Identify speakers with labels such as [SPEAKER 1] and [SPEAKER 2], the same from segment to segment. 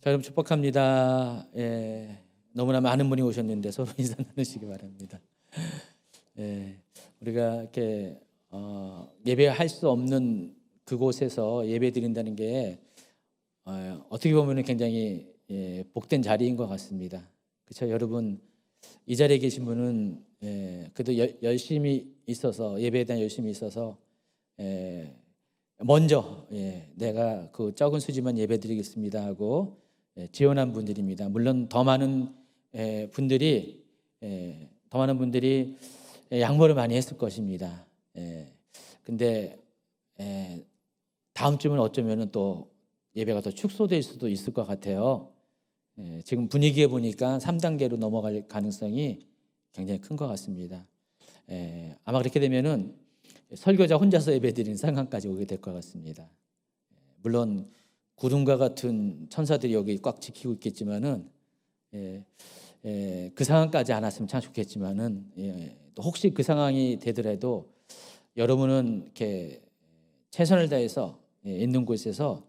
[SPEAKER 1] 자, 여러분 축복합니다. 너무나 많은 분이 오셨는데 서로 인사 나누시기 바랍니다. 우리가 이렇게 예배할 수 없는 그곳에서 예배 드린다는 게 어떻게 보면 굉장히 복된 자리인 것 같습니다. 그렇죠? 여러분 이 자리에 계신 분은 그래도 열심히 있어서 예배에 대한 열심히 있어서 먼저 내가 그 적은 수지만 예배드리겠습니다 하고 지원한 분들입니다. 물론 더 많은 분들이 양보를 많이 했을 것입니다. 근데 다음 주면 어쩌면 또 예배가 더 축소될 수도 있을 것 같아요. 지금 분위기에 보니까 3단계로 넘어갈 가능성이 굉장히 큰 것 같습니다. 아마 그렇게 되면은 설교자 혼자서 예배드리는 상황까지 오게 될 것 같습니다. 물론 구름과 같은 천사들이 여기 꽉 지키고 있겠지만은 그 상황까지 안 왔으면 참 좋겠지만은 또 혹시 그 상황이 되더라도 여러분은 이렇게 최선을 다해서 있는 곳에서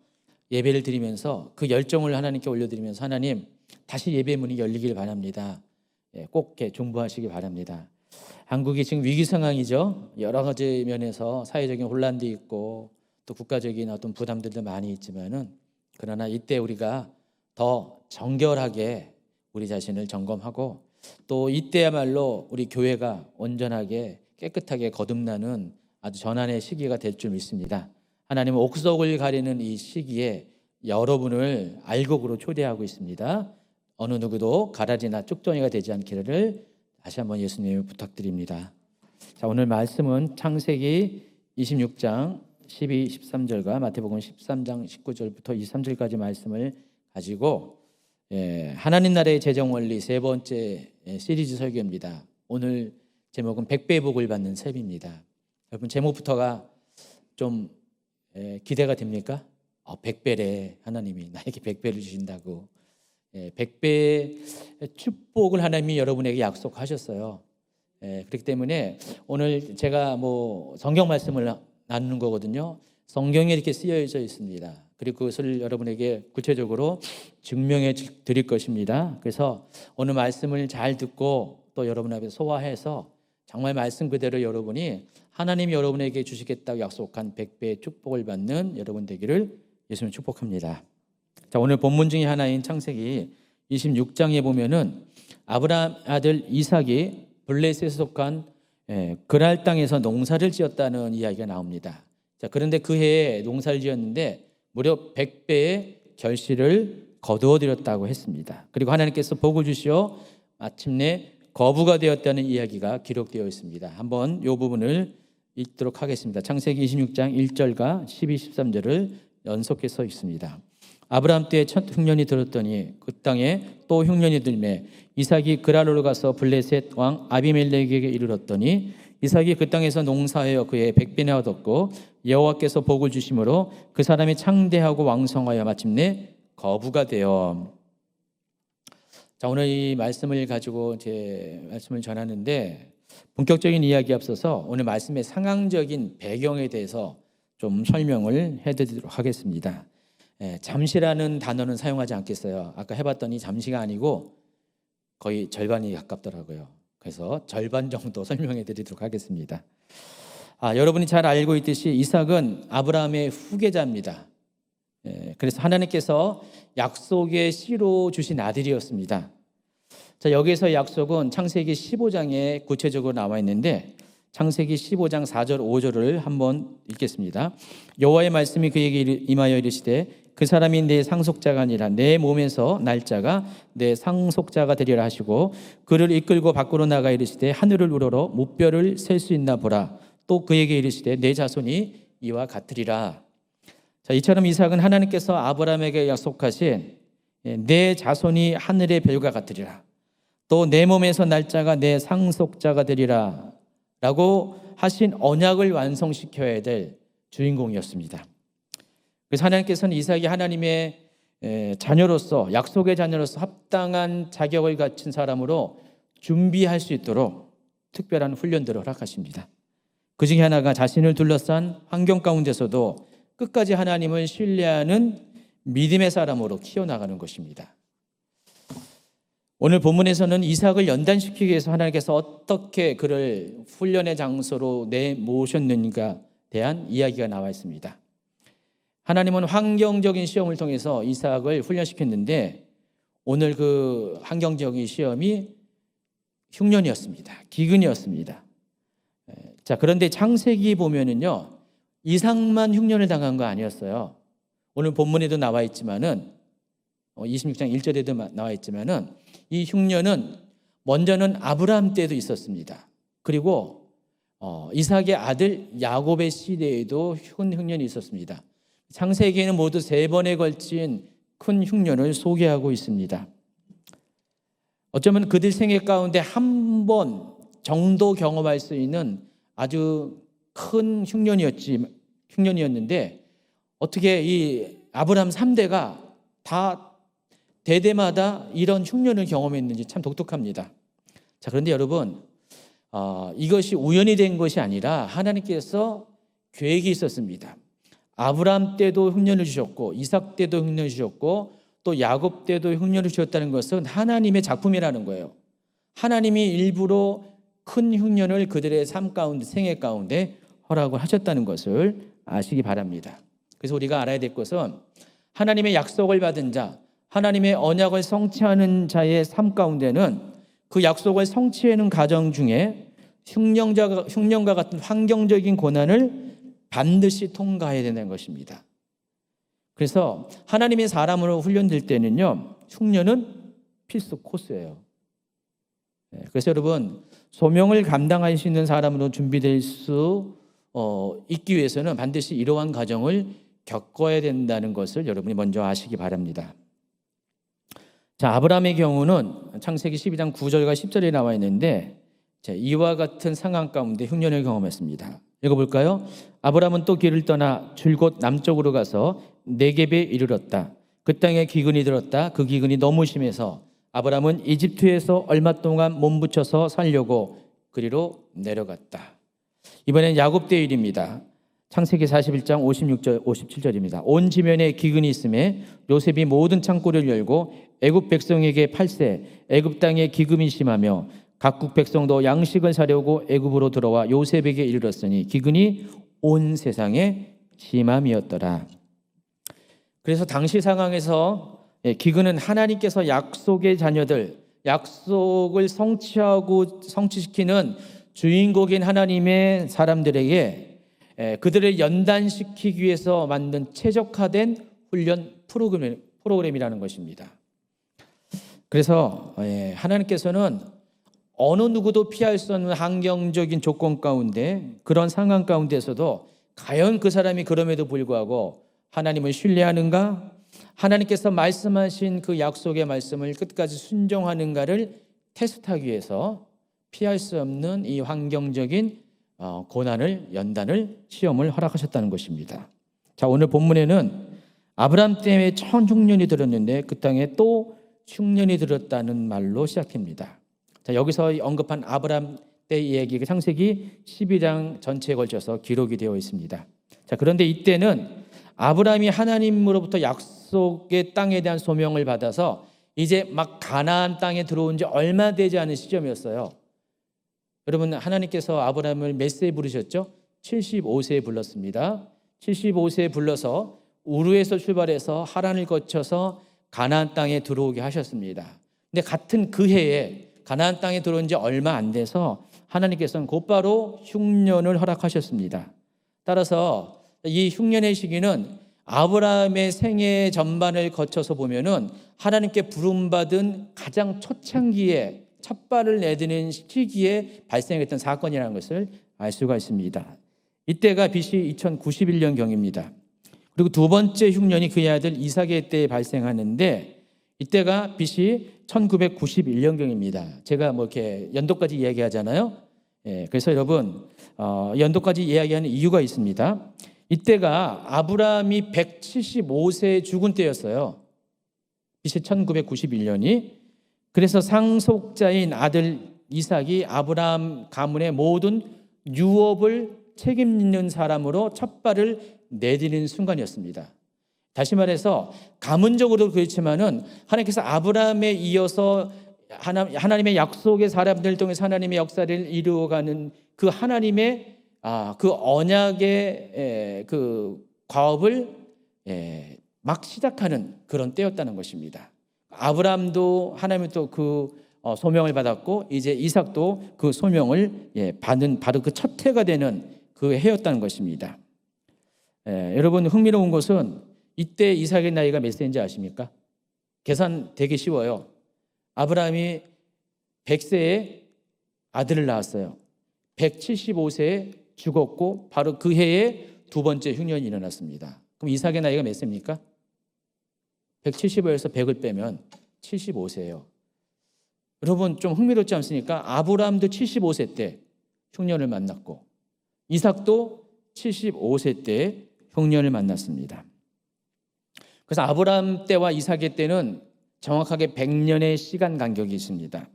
[SPEAKER 1] 예배를 드리면서 그 열정을 하나님께 올려드리면서 하나님 다시 예배 문이 열리길 바랍니다. 꼭 이렇게 중보하시기 바랍니다. 한국이 지금 위기 상황이죠. 여러 가지 면에서 사회적인 혼란도 있고 또 국가적인 어떤 부담들도 많이 있지만은 그러나 이때 우리가 더 정결하게 우리 자신을 점검하고 또 이때야말로 우리 교회가 온전하게 깨끗하게 거듭나는 아주 전환의 시기가 될 줄 믿습니다. 하나님은 옥석을 가리는 이 시기에 여러분을 알곡으로 초대하고 있습니다. 어느 누구도 가라지나 쭉정이가 되지 않기를 다시 한번 예수님을 부탁드립니다. 자, 오늘 말씀은 창세기 26장 12, 13절과 마태복음 13장 19절부터 23절까지 말씀을 가지고 하나님 나라의 재정 원리 세 번째 시리즈 설교입니다. 오늘 제목은 백배의 복을 받는 셈입니다. 여러분 제목부터가 좀 기대가 됩니까? 100배래 하나님이 나에게 100배를 주신다고. 100배의 축복을 하나님이 여러분에게 약속하셨어요. 그렇기 때문에 오늘 제가 성경 말씀을 나누는 거거든요. 성경에 이렇게 쓰여져 있습니다. 그리고 그것을 여러분에게 구체적으로 증명해 드릴 것입니다. 그래서 오늘 말씀을 잘 듣고 또 여러분 앞에 소화해서 정말 말씀 그대로 여러분이 하나님이 여러분에게 주시겠다고 약속한 100배의 축복을 받는 여러분 되기를 예수님 축복합니다. 자, 오늘 본문 중에 하나인 창세기 26장에 보면은 아브라함 아들 이삭이 블레셋에 속한 그랄 땅에서 농사를 지었다는 이야기가 나옵니다. 자, 그런데 그 해에 농사를 지었는데 무려 100배의 결실을 거두어들였다고 했습니다. 그리고 하나님께서 복을 주시어 마침내 거부가 되었다는 이야기가 기록되어 있습니다. 한번 이 부분을 읽도록 하겠습니다. 창세기 26장 1절과 12, 13절을 연속해서 읽습니다. 아브라함 때에 첫 흉년이 들었더니 그 땅에 또 흉년이 들매 이삭이 그랄로 가서 블레셋 왕 아비멜렉에게 이르렀더니 이삭이 그 땅에서 농사하여 그의 100배나 얻었고 여호와께서 복을 주심으로 그 사람이 창대하고 왕성하여 마침내 거부가 되어. 자, 오늘 이 말씀을 가지고 제 말씀을 전하는데 본격적인 이야기에 앞서서 오늘 말씀의 상황적인 배경에 대해서 좀 설명을 해드리도록 하겠습니다. 잠시라는 단어는 사용하지 않겠어요. 아까 해봤더니 잠시가 아니고 거의 절반이 가깝더라고요. 그래서 절반 정도 설명해 드리도록 하겠습니다. 여러분이 잘 알고 있듯이 이삭은 아브라함의 후계자입니다. 그래서 하나님께서 약속의 씨로 주신 아들이었습니다. 자, 여기서 약속은 창세기 15장에 구체적으로 나와 있는데 창세기 15장 4절 5절을 한번 읽겠습니다. 여호와의 말씀이 그에게 임하여 이르시되 그 사람이 내 상속자가 아니라 내 몸에서 날 자가 내 상속자가 되리라 하시고 그를 이끌고 밖으로 나가 이르시되 하늘을 우러러 무뼈를 셀 수 있나 보라. 또 그에게 이르시되 내 자손이 이와 같으리라. 자, 이처럼 이삭은 하나님께서 아브라함에게 약속하신 내 자손이 하늘의 별과 같으리라. 또 내 몸에서 날 자가 내 상속자가 되리라 라고 하신 언약을 완성시켜야 될 주인공이었습니다. 그래서 하나님께서는 이삭이 하나님의 자녀로서 약속의 자녀로서 합당한 자격을 갖춘 사람으로 준비할 수 있도록 특별한 훈련들을 허락하십니다. 그 중에 하나가 자신을 둘러싼 환경 가운데서도 끝까지 하나님을 신뢰하는 믿음의 사람으로 키워나가는 것입니다. 오늘 본문에서는 이삭을 연단시키기 위해서 하나님께서 어떻게 그를 훈련의 장소로 내모셨는가에 대한 이야기가 나와 있습니다. 하나님은 환경적인 시험을 통해서 이삭을 훈련시켰는데 오늘 그 환경적인 시험이 흉년이었습니다. 기근이었습니다. 자, 그런데 창세기 보면은요, 이삭만 흉년을 당한 거 아니었어요. 오늘 본문에도 나와 있지만은 26장 1절에도 나와 있지만은 이 흉년은 먼저는 아브라함 때도 있었습니다. 그리고 이삭의 아들 야곱의 시대에도 흉년이 있었습니다. 창세기에는 모두 3번에 걸친 큰 흉년을 소개하고 있습니다. 어쩌면 그들 생애 가운데 한 번 정도 경험할 수 있는 아주 큰 흉년이었는데 어떻게 이 아브라함 3대가 다 대대마다 이런 흉년을 경험했는지 참 독특합니다. 자, 그런데 여러분, 이것이 우연이 된 것이 아니라 하나님께서 계획이 있었습니다. 아브라함 때도 흉년을 주셨고 이삭 때도 흉년을 주셨고 또 야곱 때도 흉년을 주셨다는 것은 하나님의 작품이라는 거예요. 하나님이 일부러 큰 흉년을 그들의 삶 가운데, 생애 가운데 허락을 하셨다는 것을 아시기 바랍니다. 그래서 우리가 알아야 될 것은 하나님의 약속을 받은 자, 하나님의 언약을 성취하는 자의 삶 가운데는 그 약속을 성취하는 과정 중에 흉년과 같은 환경적인 고난을 반드시 통과해야 되는 것입니다. 그래서 하나님의 사람으로 훈련될 때는요, 흉년은 필수 코스예요. 그래서 여러분, 소명을 감당할 수 있는 사람으로 준비될 수 있기 위해서는 반드시 이러한 과정을 겪어야 된다는 것을 여러분이 먼저 아시기 바랍니다. 자, 아브라함의 경우는 창세기 12장 9절과 10절에 나와 있는데 이와 같은 상황 가운데 흉년을 경험했습니다. 읽어볼까요? 아브라함은 또 길을 떠나 줄곧 남쪽으로 가서 네겝에 이르렀다. 그 땅에 기근이 들었다. 그 기근이 너무 심해서 아브라함은 이집트에서 얼마 동안 몸부쳐서 살려고 그리로 내려갔다. 이번엔 야곱 때의 일입니다. 창세기 41장 56절 57절입니다. 온 지면에 기근이 있음에 요셉이 모든 창고를 열고 애굽 백성에게 팔세 애굽 땅에 기근이 심하며 각국 백성도 양식을 사려고 애굽으로 들어와 요셉에게 이르렀으니 기근이 온 세상에 심함이었더라. 그래서 당시 상황에서 기근은 하나님께서 약속의 자녀들, 약속을 성취시키는 주인공인 하나님의 사람들에게 그들을 연단시키기 위해서 만든 최적화된 훈련 프로그램이라는 것입니다. 그래서 하나님께서는 어느 누구도 피할 수 없는 환경적인 조건 가운데 그런 상황 가운데서도 과연 그 사람이 그럼에도 불구하고 하나님을 신뢰하는가? 하나님께서 말씀하신 그 약속의 말씀을 끝까지 순종하는가를 테스트하기 위해서 피할 수 없는 이 환경적인 고난을, 연단을, 시험을 허락하셨다는 것입니다. 자, 오늘 본문에는 아브라함 때문에 천 흉년이 들었는데 그 땅에 또 흉년이 들었다는 말로 시작합니다. 자, 여기서 언급한 아브라함 때의 이야기가 창세기 12장 전체에 걸쳐서 기록이 되어 있습니다. 자, 그런데 이때는 아브라함이 하나님으로부터 약속의 땅에 대한 소명을 받아서 이제 막 가나안 땅에 들어온 지 얼마 되지 않은 시점이었어요. 여러분, 하나님께서 아브라함을 몇 세에 부르셨죠? 75세에 불렀습니다. 75세에 불러서 우르에서 출발해서 하란을 거쳐서 가나안 땅에 들어오게 하셨습니다. 근데 같은 그 해에 가나안 땅에 들어온 지 얼마 안 돼서 하나님께서는 곧바로 흉년을 허락하셨습니다. 따라서 이 흉년의 시기는 아브라함의 생애 전반을 거쳐서 보면은 하나님께 부름받은 가장 초창기에 첫 발을 내디는 시기에 발생했던 사건이라는 것을 알 수가 있습니다. 이때가 BC 2091년경입니다. 그리고 두 번째 흉년이 그의 아들 이삭의 때에 발생하는데 이때가 BC 1991년경입니다. 제가 뭐 이렇게 연도까지 이야기하잖아요. 그래서 여러분 연도까지 이야기하는 이유가 있습니다. 이때가 아브라함이 175세에 죽은 때였어요. BC 1991년이. 그래서 상속자인 아들 이삭이 아브라함 가문의 모든 유업을 책임지는 사람으로 첫 발을 내디는 순간이었습니다. 다시 말해서 가문적으로 그렇지만은 하나님께서 아브라함에 이어서 하나님의 약속의 사람들 통해서 하나님의 역사를 이루어가는 그 하나님의 그 언약의 그 과업을 막 시작하는 그런 때였다는 것입니다. 아브라함도 하나님이 또 그 소명을 받았고 이제 이삭도 그 소명을 받은 바로 그 첫 해가 되는 그 해였다는 것입니다. 여러분 흥미로운 것은 이때 이삭의 나이가 몇 세인지 아십니까? 계산 되게 쉬워요. 아브라함이 100세에 아들을 낳았어요. 175세에 죽었고 바로 그 해에 두 번째 흉년이 일어났습니다. 그럼 이삭의 나이가 몇 세입니까? 175에서 100을 빼면 75세예요. 여러분 좀 흥미롭지 않습니까? 아브라함도 75세 때 흉년을 만났고 이삭도 75세 때 흉년을 만났습니다. 그래서 아브라함 때와 이삭의 때는 정확하게 100년의 시간 간격이 있습니다.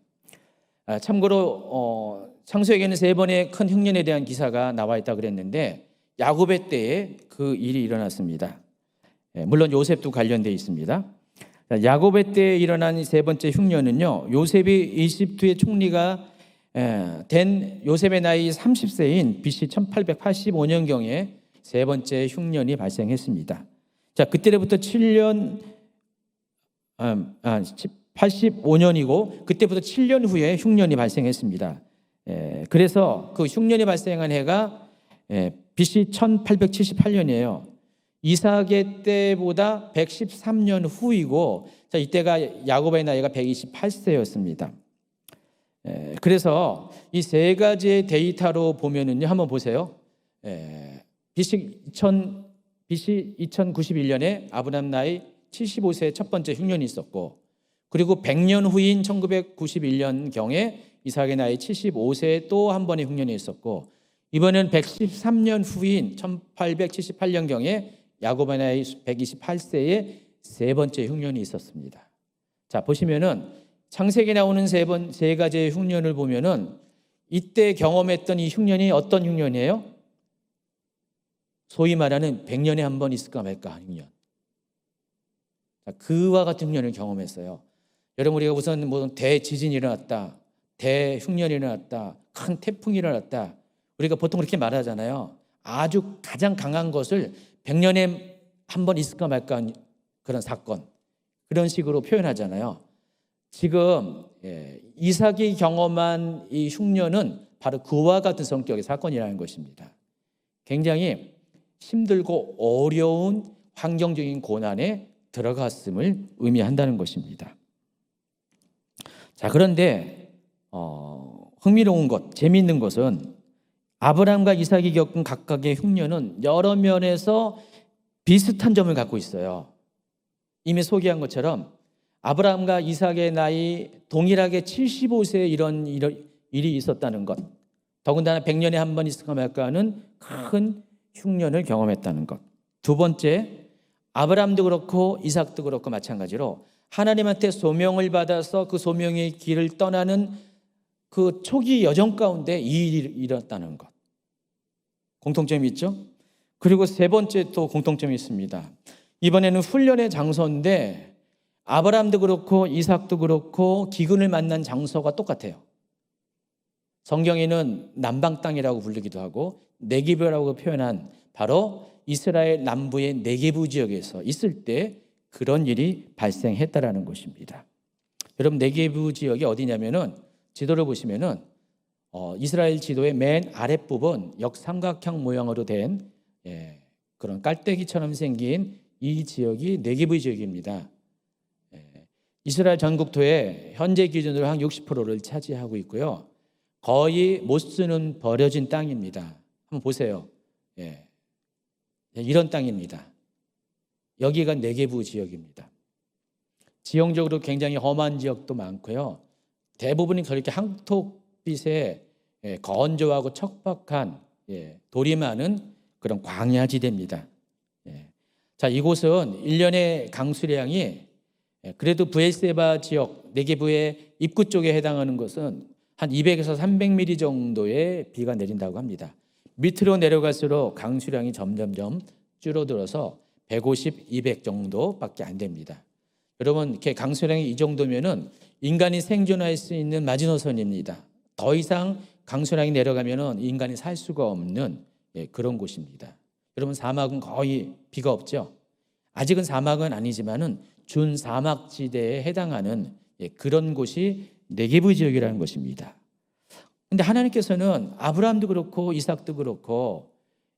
[SPEAKER 1] 참고로 창세기에는 3번의 큰 흉년에 대한 기사가 나와 있다고 그랬는데 야곱의 때에 그 일이 일어났습니다. 물론 요셉도 관련되어 있습니다. 야곱의 때에 일어난 세 번째 흉년은요, 요셉이 이집트의 총리가 된 요셉의 나이 30세인 BC 1885년경에 세 번째 흉년이 발생했습니다. 자, 그때부터 85년이고 그때부터 7년 후에 흉년이 발생했습니다. 그래서 그 흉년이 발생한 해가 BC 1878년이에요. 이삭의 때보다 113년 후이고 이때가 야곱의 나이가 128세였습니다. 그래서 이 세 가지의 데이터로 보면은요, 한번 보세요. BC 2091년에 아브라함 나이 75세 첫 번째 흉년이 있었고, 그리고 100년 후인 1991년경에 이삭의 나이 75세에 또 한 번의 흉년이 있었고, 이번엔 113년 후인 1878년경에 야곱의 나이 128세에 세 번째 흉년이 있었습니다. 자, 보시면은 창세기에 나오는 세 가지의 흉년을 보면은 이때 경험했던 이 흉년이 어떤 흉년이에요? 소위 말하는 100년에 한 번 있을까 말까 하는 흉년. 그와 같은 흉년을 경험했어요. 여러분, 우리가 우선 뭐 대지진이 일어났다, 대흉년이 일어났다, 큰 태풍이 일어났다, 우리가 보통 그렇게 말하잖아요. 아주 가장 강한 것을 100년에 한 번 있을까 말까 하는 그런 사건, 그런 식으로 표현하잖아요. 지금 이삭이 경험한 이 흉년은 바로 그와 같은 성격의 사건이라는 것입니다. 굉장히 힘들고 어려운 환경적인 고난에 들어갔음을 의미한다는 것입니다. 자, 그런데 흥미로운 것, 재미있는 것은 아브라함과 이삭이 겪은 각각의 흉년은 여러 면에서 비슷한 점을 갖고 있어요. 이미 소개한 것처럼 아브라함과 이삭의 나이 동일하게 75세에 이런 일이 있었다는 것, 더군다나 100년에 한 번 있을까 말까 하는 큰 흉년을 경험했다는 것. 두 번째, 아브라함도 그렇고 이삭도 그렇고 마찬가지로 하나님한테 소명을 받아서 그 소명의 길을 떠나는 그 초기 여정 가운데 이 일이 일어났다는 것. 공통점이 있죠? 그리고 세 번째 또 공통점이 있습니다. 이번에는 훈련의 장소인데 아브라함도 그렇고 이삭도 그렇고 기근을 만난 장소가 똑같아요. 성경에는 남방 땅이라고 부르기도 하고 네게브라고 표현한 바로 이스라엘 남부의 네게브 지역에서 있을 때 그런 일이 발생했다라는 것입니다. 여러분, 네게브 지역이 어디냐면은 지도를 보시면은 이스라엘 지도의 맨 아랫부분 역삼각형 모양으로 된 그런 깔때기처럼 생긴 이 지역이 네게브 지역입니다. 이스라엘 전국토의 현재 기준으로 한 60%를 차지하고 있고요. 거의 못 쓰는 버려진 땅입니다. 한번 보세요. 이런 땅입니다. 여기가 네게브 지역입니다. 지형적으로 굉장히 험한 지역도 많고요. 대부분이 그렇게 황토빛에 건조하고 척박한 돌이 많은 그런 광야지대입니다. 자, 이곳은 1년의 강수량이 그래도 브엘세바 지역 네게브의 입구 쪽에 해당하는 것은 한 200에서 300mm 정도의 비가 내린다고 합니다. 밑으로 내려갈수록 강수량이 점점점 줄어들어서 150, 200 정도밖에 안 됩니다. 여러분, 이렇게 강수량이 이 정도면은 인간이 생존할 수 있는 마지노선입니다. 더 이상 강수량이 내려가면은 인간이 살 수가 없는 그런 곳입니다. 여러분, 사막은 거의 비가 없죠. 아직은 사막은 아니지만은 준사막지대에 해당하는 그런 곳이 네게브 지역이라는 것입니다. 근데 하나님께서는 아브라함도 그렇고 이삭도 그렇고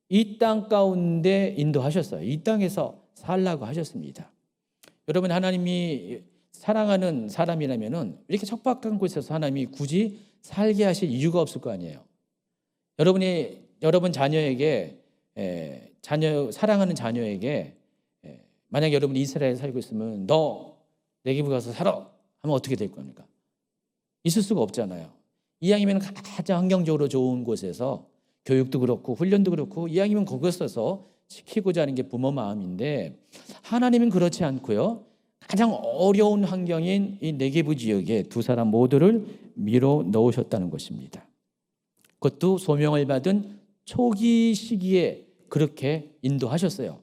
[SPEAKER 1] 이 땅 가운데 인도하셨어요. 이 땅에서 살라고 하셨습니다. 여러분, 하나님이 사랑하는 사람이라면은 이렇게 척박한 곳에서 하나님이 굳이 살게 하실 이유가 없을 거 아니에요. 여러분 자녀에게 사랑하는 자녀에게 만약 여러분이 이스라엘에 살고 있으면 너 네게브 가서 살아 하면 어떻게 될 겁니까? 있을 수가 없잖아요. 이왕이면 가장 환경적으로 좋은 곳에서 교육도 그렇고 훈련도 그렇고 이왕이면 거기서 시키고자 하는 게 부모 마음인데 하나님은 그렇지 않고요. 가장 어려운 환경인 이 네게브 지역에 두 사람 모두를 밀어 넣으셨다는 것입니다. 그것도 소명을 받은 초기 시기에 그렇게 인도하셨어요.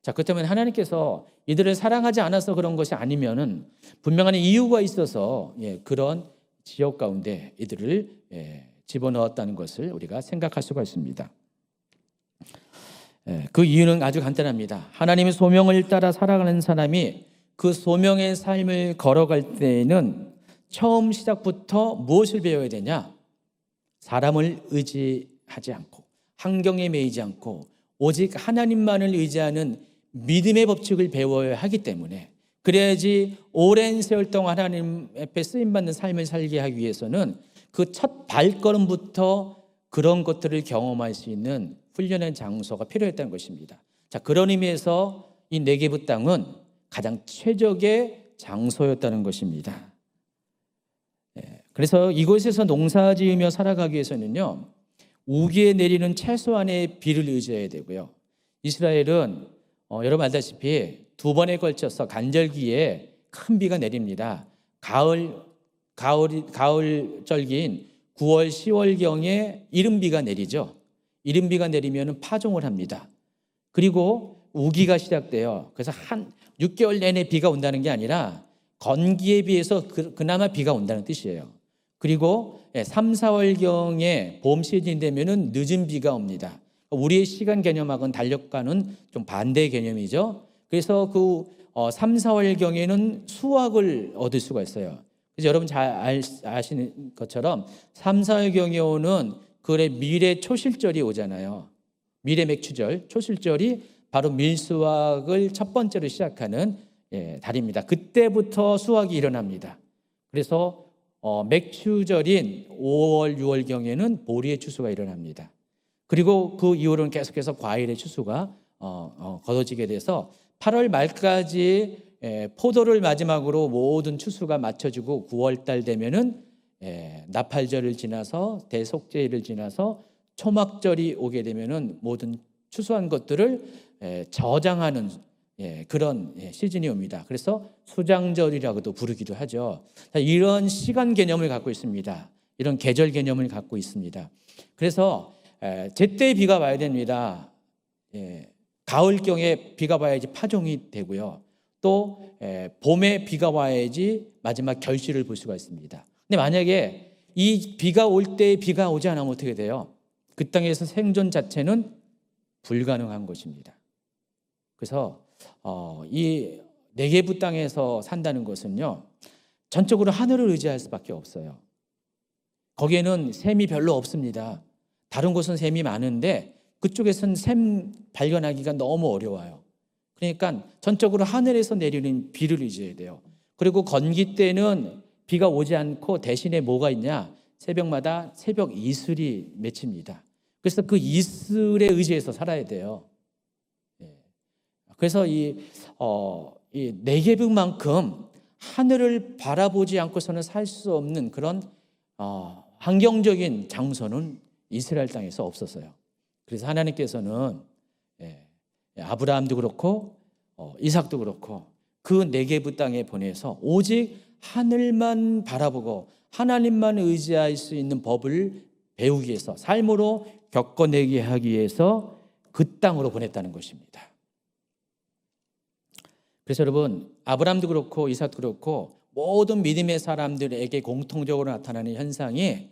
[SPEAKER 1] 자, 그렇다면 하나님께서 이들을 사랑하지 않아서 그런 것이 아니면은 분명한 이유가 있어서 그런 지역 가운데 이들을 집어넣었다는 것을 우리가 생각할 수가 있습니다. 그 이유는 아주 간단합니다. 하나님의 소명을 따라 살아가는 사람이 그 소명의 삶을 걸어갈 때에는 처음 시작부터 무엇을 배워야 되냐? 사람을 의지하지 않고 환경에 매이지 않고 오직 하나님만을 의지하는 믿음의 법칙을 배워야 하기 때문에 그래야지 오랜 세월 동안 하나님 앞에 쓰임받는 삶을 살게 하기 위해서는 그 첫 발걸음부터 그런 것들을 경험할 수 있는 훈련의 장소가 필요했다는 것입니다. 자, 그런 의미에서 이 네게브 땅은 가장 최적의 장소였다는 것입니다. 그래서 이곳에서 농사 지으며 살아가기 위해서는요, 우기에 내리는 최소한의 비를 의지해야 되고요. 이스라엘은 여러분 알다시피 두 번에 걸쳐서 간절기에 큰 비가 내립니다. 가을절기인 9월, 10월경에 이른비가 내리죠. 이른비가 내리면 파종을 합니다. 그리고 우기가 시작돼요. 그래서 한 6개월 내내 비가 온다는 게 아니라 건기에 비해서 그나마 비가 온다는 뜻이에요. 그리고 3, 4월경에 봄 시즌이 되면은 늦은 비가 옵니다. 우리의 시간 개념하고는 달력과는 좀 반대 개념이죠. 그래서 그 3, 4월경에는 수확을 얻을 수가 있어요. 그래서 여러분 잘 아시는 것처럼 3, 4월경에 오는 그래 밀의 초실절이 오잖아요. 밀의 맥추절, 초실절이 바로 밀수확을 첫 번째로 시작하는 달입니다. 그때부터 수확이 일어납니다. 그래서 맥추절인 5월, 6월경에는 보리의 추수가 일어납니다. 그리고 그 이후로는 계속해서 과일의 추수가 거둬지게 돼서 8월 말까지 포도를 마지막으로 모든 추수가 맞춰지고 9월 달 되면은 나팔절을 지나서 대속제일을 지나서 초막절이 오게 되면은 모든 추수한 것들을 저장하는 그런 시즌이 옵니다. 그래서 수장절이라고도 부르기도 하죠. 이런 시간 개념을 갖고 있습니다. 이런 계절 개념을 갖고 있습니다. 그래서 제때 비가 와야 됩니다. 가을경에 비가 와야지 파종이 되고요. 또 봄에 비가 와야지 마지막 결실을 볼 수가 있습니다. 근데 만약에 이 비가 올 때 비가 오지 않으면 어떻게 돼요? 그 땅에서 생존 자체는 불가능한 것입니다. 그래서 이 네게브 땅에서 산다는 것은요, 전적으로 하늘을 의지할 수밖에 없어요. 거기에는 샘이 별로 없습니다. 다른 곳은 샘이 많은데 그쪽에서는 샘 발견하기가 너무 어려워요. 그러니까 전적으로 하늘에서 내리는 비를 의지해야 돼요. 그리고 건기 때는 비가 오지 않고 대신에 뭐가 있냐? 새벽마다 새벽 이슬이 맺힙니다. 그래서 그 이슬에 의지해서 살아야 돼요. 그래서 이 네게브만큼 하늘을 바라보지 않고서는 살 수 없는 그런 환경적인 장소는 이스라엘 땅에서 없었어요. 그래서 하나님께서는 아브라함도 그렇고 이삭도 그렇고 그 네게브 땅에 보내서 오직 하늘만 바라보고 하나님만 의지할 수 있는 법을 배우기 위해서 삶으로 겪어내게 하기 위해서 그 땅으로 보냈다는 것입니다. 그래서 여러분, 아브라함도 그렇고 이삭도 그렇고 모든 믿음의 사람들에게 공통적으로 나타나는 현상이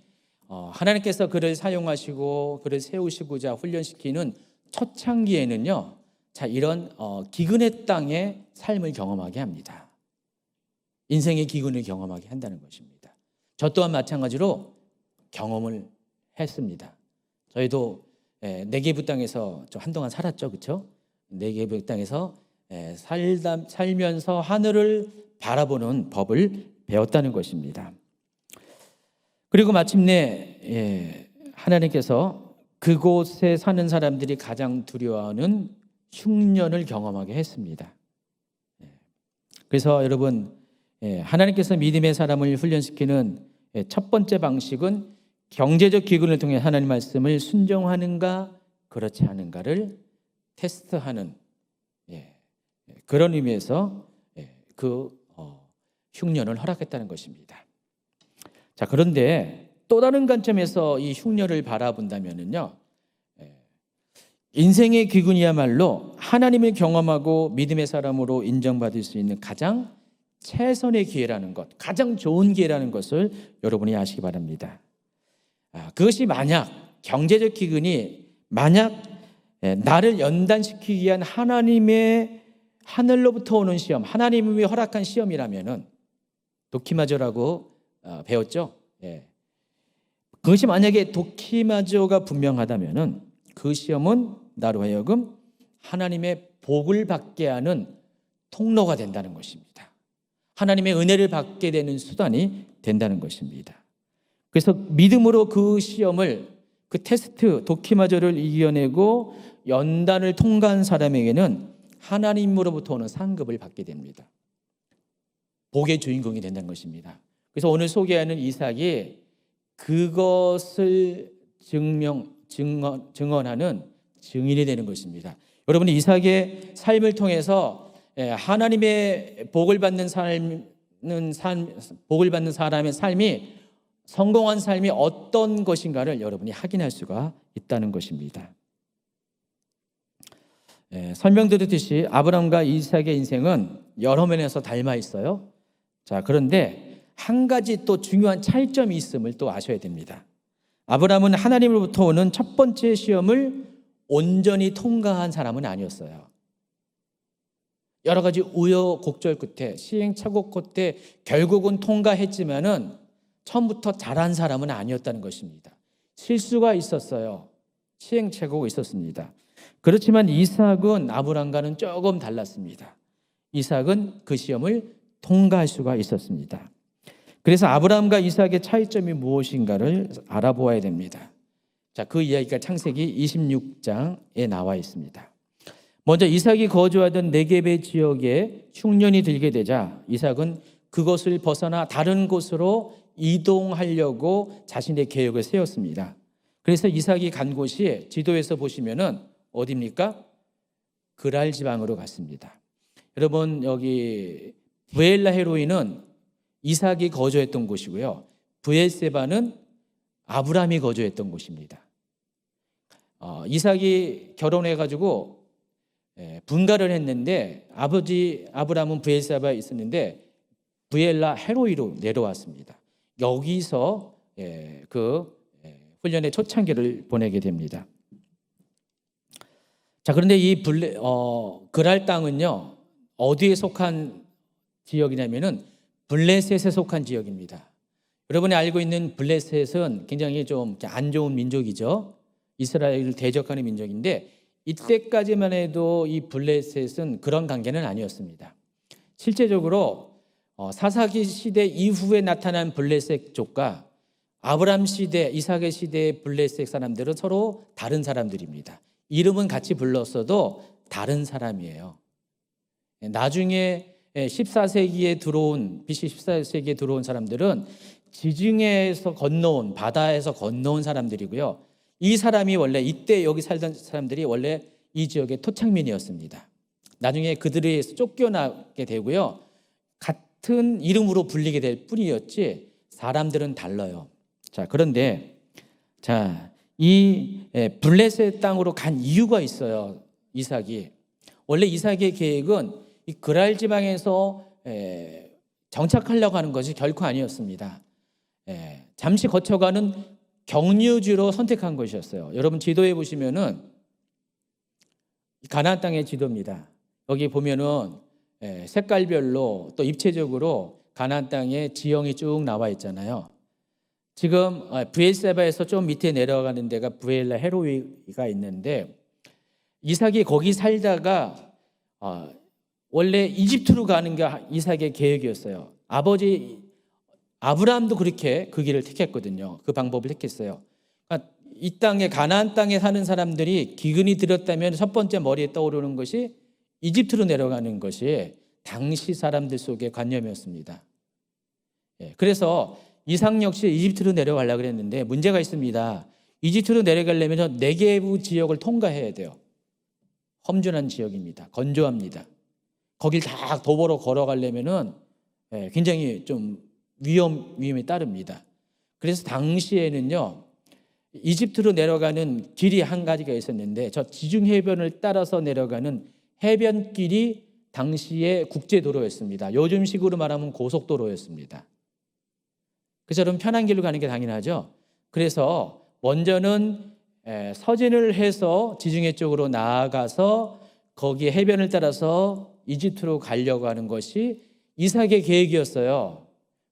[SPEAKER 1] 하나님께서 그를 사용하시고 그를 세우시고자 훈련시키는 초창기에는요, 자, 이런 기근의 땅의 삶을 경험하게 합니다. 인생의 기근을 경험하게 한다는 것입니다. 저 또한 마찬가지로 경험을 했습니다. 저희도 네게브 땅에서 좀 한동안 살았죠, 그렇죠? 네게브 땅에서 살면서 하늘을 바라보는 법을 배웠다는 것입니다. 그리고 마침내 하나님께서 그곳에 사는 사람들이 가장 두려워하는 흉년을 경험하게 했습니다. 그래서 여러분, 하나님께서 믿음의 사람을 훈련시키는 첫 번째 방식은 경제적 기근을 통해 하나님 말씀을 순종하는가 그렇지 않은가를 테스트하는 그런 의미에서 그 흉년을 허락했다는 것입니다. 자, 그런데 또 다른 관점에서 이 흉년을 바라본다면요, 인생의 기근이야말로 하나님을 경험하고 믿음의 사람으로 인정받을 수 있는 가장 최선의 기회라는 것, 가장 좋은 기회라는 것을 여러분이 아시기 바랍니다. 그것이 만약 경제적 기근이 만약 나를 연단시키기 위한 하나님의 하늘로부터 오는 시험, 하나님이 허락한 시험이라면은 도키마저라고 배웠죠. 그것이 만약에 도키마저가 분명하다면은 그 시험은 나로 하여금 하나님의 복을 받게 하는 통로가 된다는 것입니다. 하나님의 은혜를 받게 되는 수단이 된다는 것입니다. 그래서 믿음으로 그 시험을, 그 테스트, 도키마저를 이겨내고 연단을 통과한 사람에게는 하나님으로부터 오는 상급을 받게 됩니다. 복의 주인공이 된다는 것입니다. 그래서 오늘 소개하는 이삭이 그것을 증언하는 증인이 되는 것입니다. 여러분이 이삭의 삶을 통해서 하나님의 복을 받는 복을 받는 사람의 삶이, 성공한 삶이 어떤 것인가를 여러분이 확인할 수가 있다는 것입니다. 설명드렸듯이 아브라함과 이삭의 인생은 여러 면에서 닮아 있어요. 자, 그런데 한 가지 또 중요한 차이점이 있음을 또 아셔야 됩니다. 아브라함은 하나님으로부터 오는 첫 번째 시험을 온전히 통과한 사람은 아니었어요. 여러 가지 우여곡절 끝에, 시행착오 끝에 결국은 통과했지만은 처음부터 잘한 사람은 아니었다는 것입니다. 실수가 있었어요. 시행착오가 있었습니다. 그렇지만 이삭은 아브라함과는 조금 달랐습니다. 이삭은 그 시험을 통과할 수가 있었습니다. 그래서 아브라함과 이삭의 차이점이 무엇인가를 알아보아야 됩니다. 자, 그 이야기가 창세기 26장에 나와 있습니다. 먼저 이삭이 거주하던 네게브 지역에 흉년이 들게 되자 이삭은 그것을 벗어나 다른 곳으로 이동하려고 자신의 계획을 세웠습니다. 그래서 이삭이 간 곳이 지도에서 보시면은 어디입니까? 그랄 지방으로 갔습니다. 여러분, 여기 브엘라 헤로이는 이삭이 거주했던 곳이고요. 브엘세바는 아브라함이 거주했던 곳입니다. 이삭이 결혼해가지고 분가를 했는데 아버지 아브라함은 브엘세바에 있었는데 브엘라 헤로이로 내려왔습니다. 여기서 그 훈련의 초창기를 보내게 됩니다. 자, 그런데 이 그랄 땅은요, 어디에 속한 지역이냐면은 블레셋에 속한 지역입니다. 여러분이 알고 있는 블레셋은 굉장히 좀 안 좋은 민족이죠. 이스라엘을 대적하는 민족인데 이때까지만 해도 이 블레셋은 그런 관계는 아니었습니다. 실제적으로 사사기 시대 이후에 나타난 블레셋 족과 아브람 시대, 이삭의 시대의 블레셋 사람들은 서로 다른 사람들입니다. 이름은 같이 불렀어도 다른 사람이에요. 나중에 14세기에 들어온, BC 14세기에 들어온 사람들은 지중해에서 건너온, 바다에서 건너온 사람들이고요. 이 사람이 원래 이때 여기 살던 사람들이 원래 이 지역의 토착민이었습니다. 나중에 그들에 쫓겨나게 되고요. 같은 이름으로 불리게 될 뿐이었지 사람들은 달라요. 자, 그런데 이 블레셋 땅으로 간 이유가 있어요. 이삭이. 원래 이삭의 계획은 이 그랄 지방에서 정착하려고 하는 것이 결코 아니었습니다. 잠시 거쳐가는 경유지로 선택한 것이었어요. 여러분 지도에 보시면은 가나안 땅의 지도입니다. 여기 보면은 색깔별로 또 입체적으로 가나안 땅의 지형이 쭉 나와 있잖아요. 지금 브엘세바에서 좀 밑에 내려가는 데가 브엘라 헤로이가 있는데 이삭이 거기 살다가 원래 이집트로 가는 게 이삭의 계획이었어요. 아버지 아브라함도 그렇게 그 길을 택했거든요. 그 방법을 택했어요. 그러니까 이 땅에 가나안 땅에 사는 사람들이 기근이 들었다면 첫 번째 머리에 떠오르는 것이 이집트로 내려가는 것이 당시 사람들 속의 관념이었습니다. 그래서 이삭 역시 이집트로 내려가려고 그랬는데 문제가 있습니다. 이집트로 내려가려면 네게부 지역을 통과해야 돼요. 험준한 지역입니다. 건조합니다. 거길 다 도보로 걸어가려면은 굉장히 좀 위험이 따릅니다. 그래서 당시에는요, 이집트로 내려가는 길이 한 가지가 있었는데 저 지중 해변을 따라서 내려가는 해변길이 당시의 국제도로였습니다. 요즘식으로 말하면 고속도로였습니다. 그래서 여러분 편한 길로 가는 게 당연하죠. 그래서 먼저는 서진을 해서 지중해 쪽으로 나아가서 거기에 해변을 따라서 이집트로 가려고 하는 것이 이삭의 계획이었어요.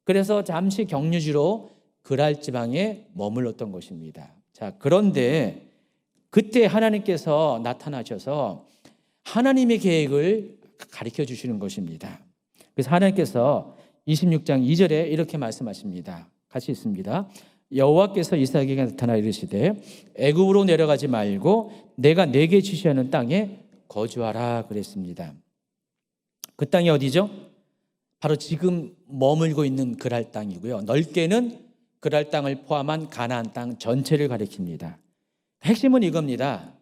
[SPEAKER 1] 그래서 잠시 경유지로 그랄 지방에 머물렀던 것입니다. 자, 그런데 그때 하나님께서 나타나셔서 하나님의 계획을 가르쳐 주시는 것입니다. 그래서 하나님께서 26장 2절에 이렇게 말씀하십니다. 같이 있습니다. 여호와께서 이삭에게 나타나 이르시되 애굽으로 내려가지 말고 내가 내게 지시하는 땅에 거주하라 그랬습니다. 그 땅이 어디죠? 바로 지금 머물고 있는 그랄 땅이고요. 넓게는 그랄 땅을 포함한 가나안 땅 전체를 가리킵니다. 핵심은 이겁니다.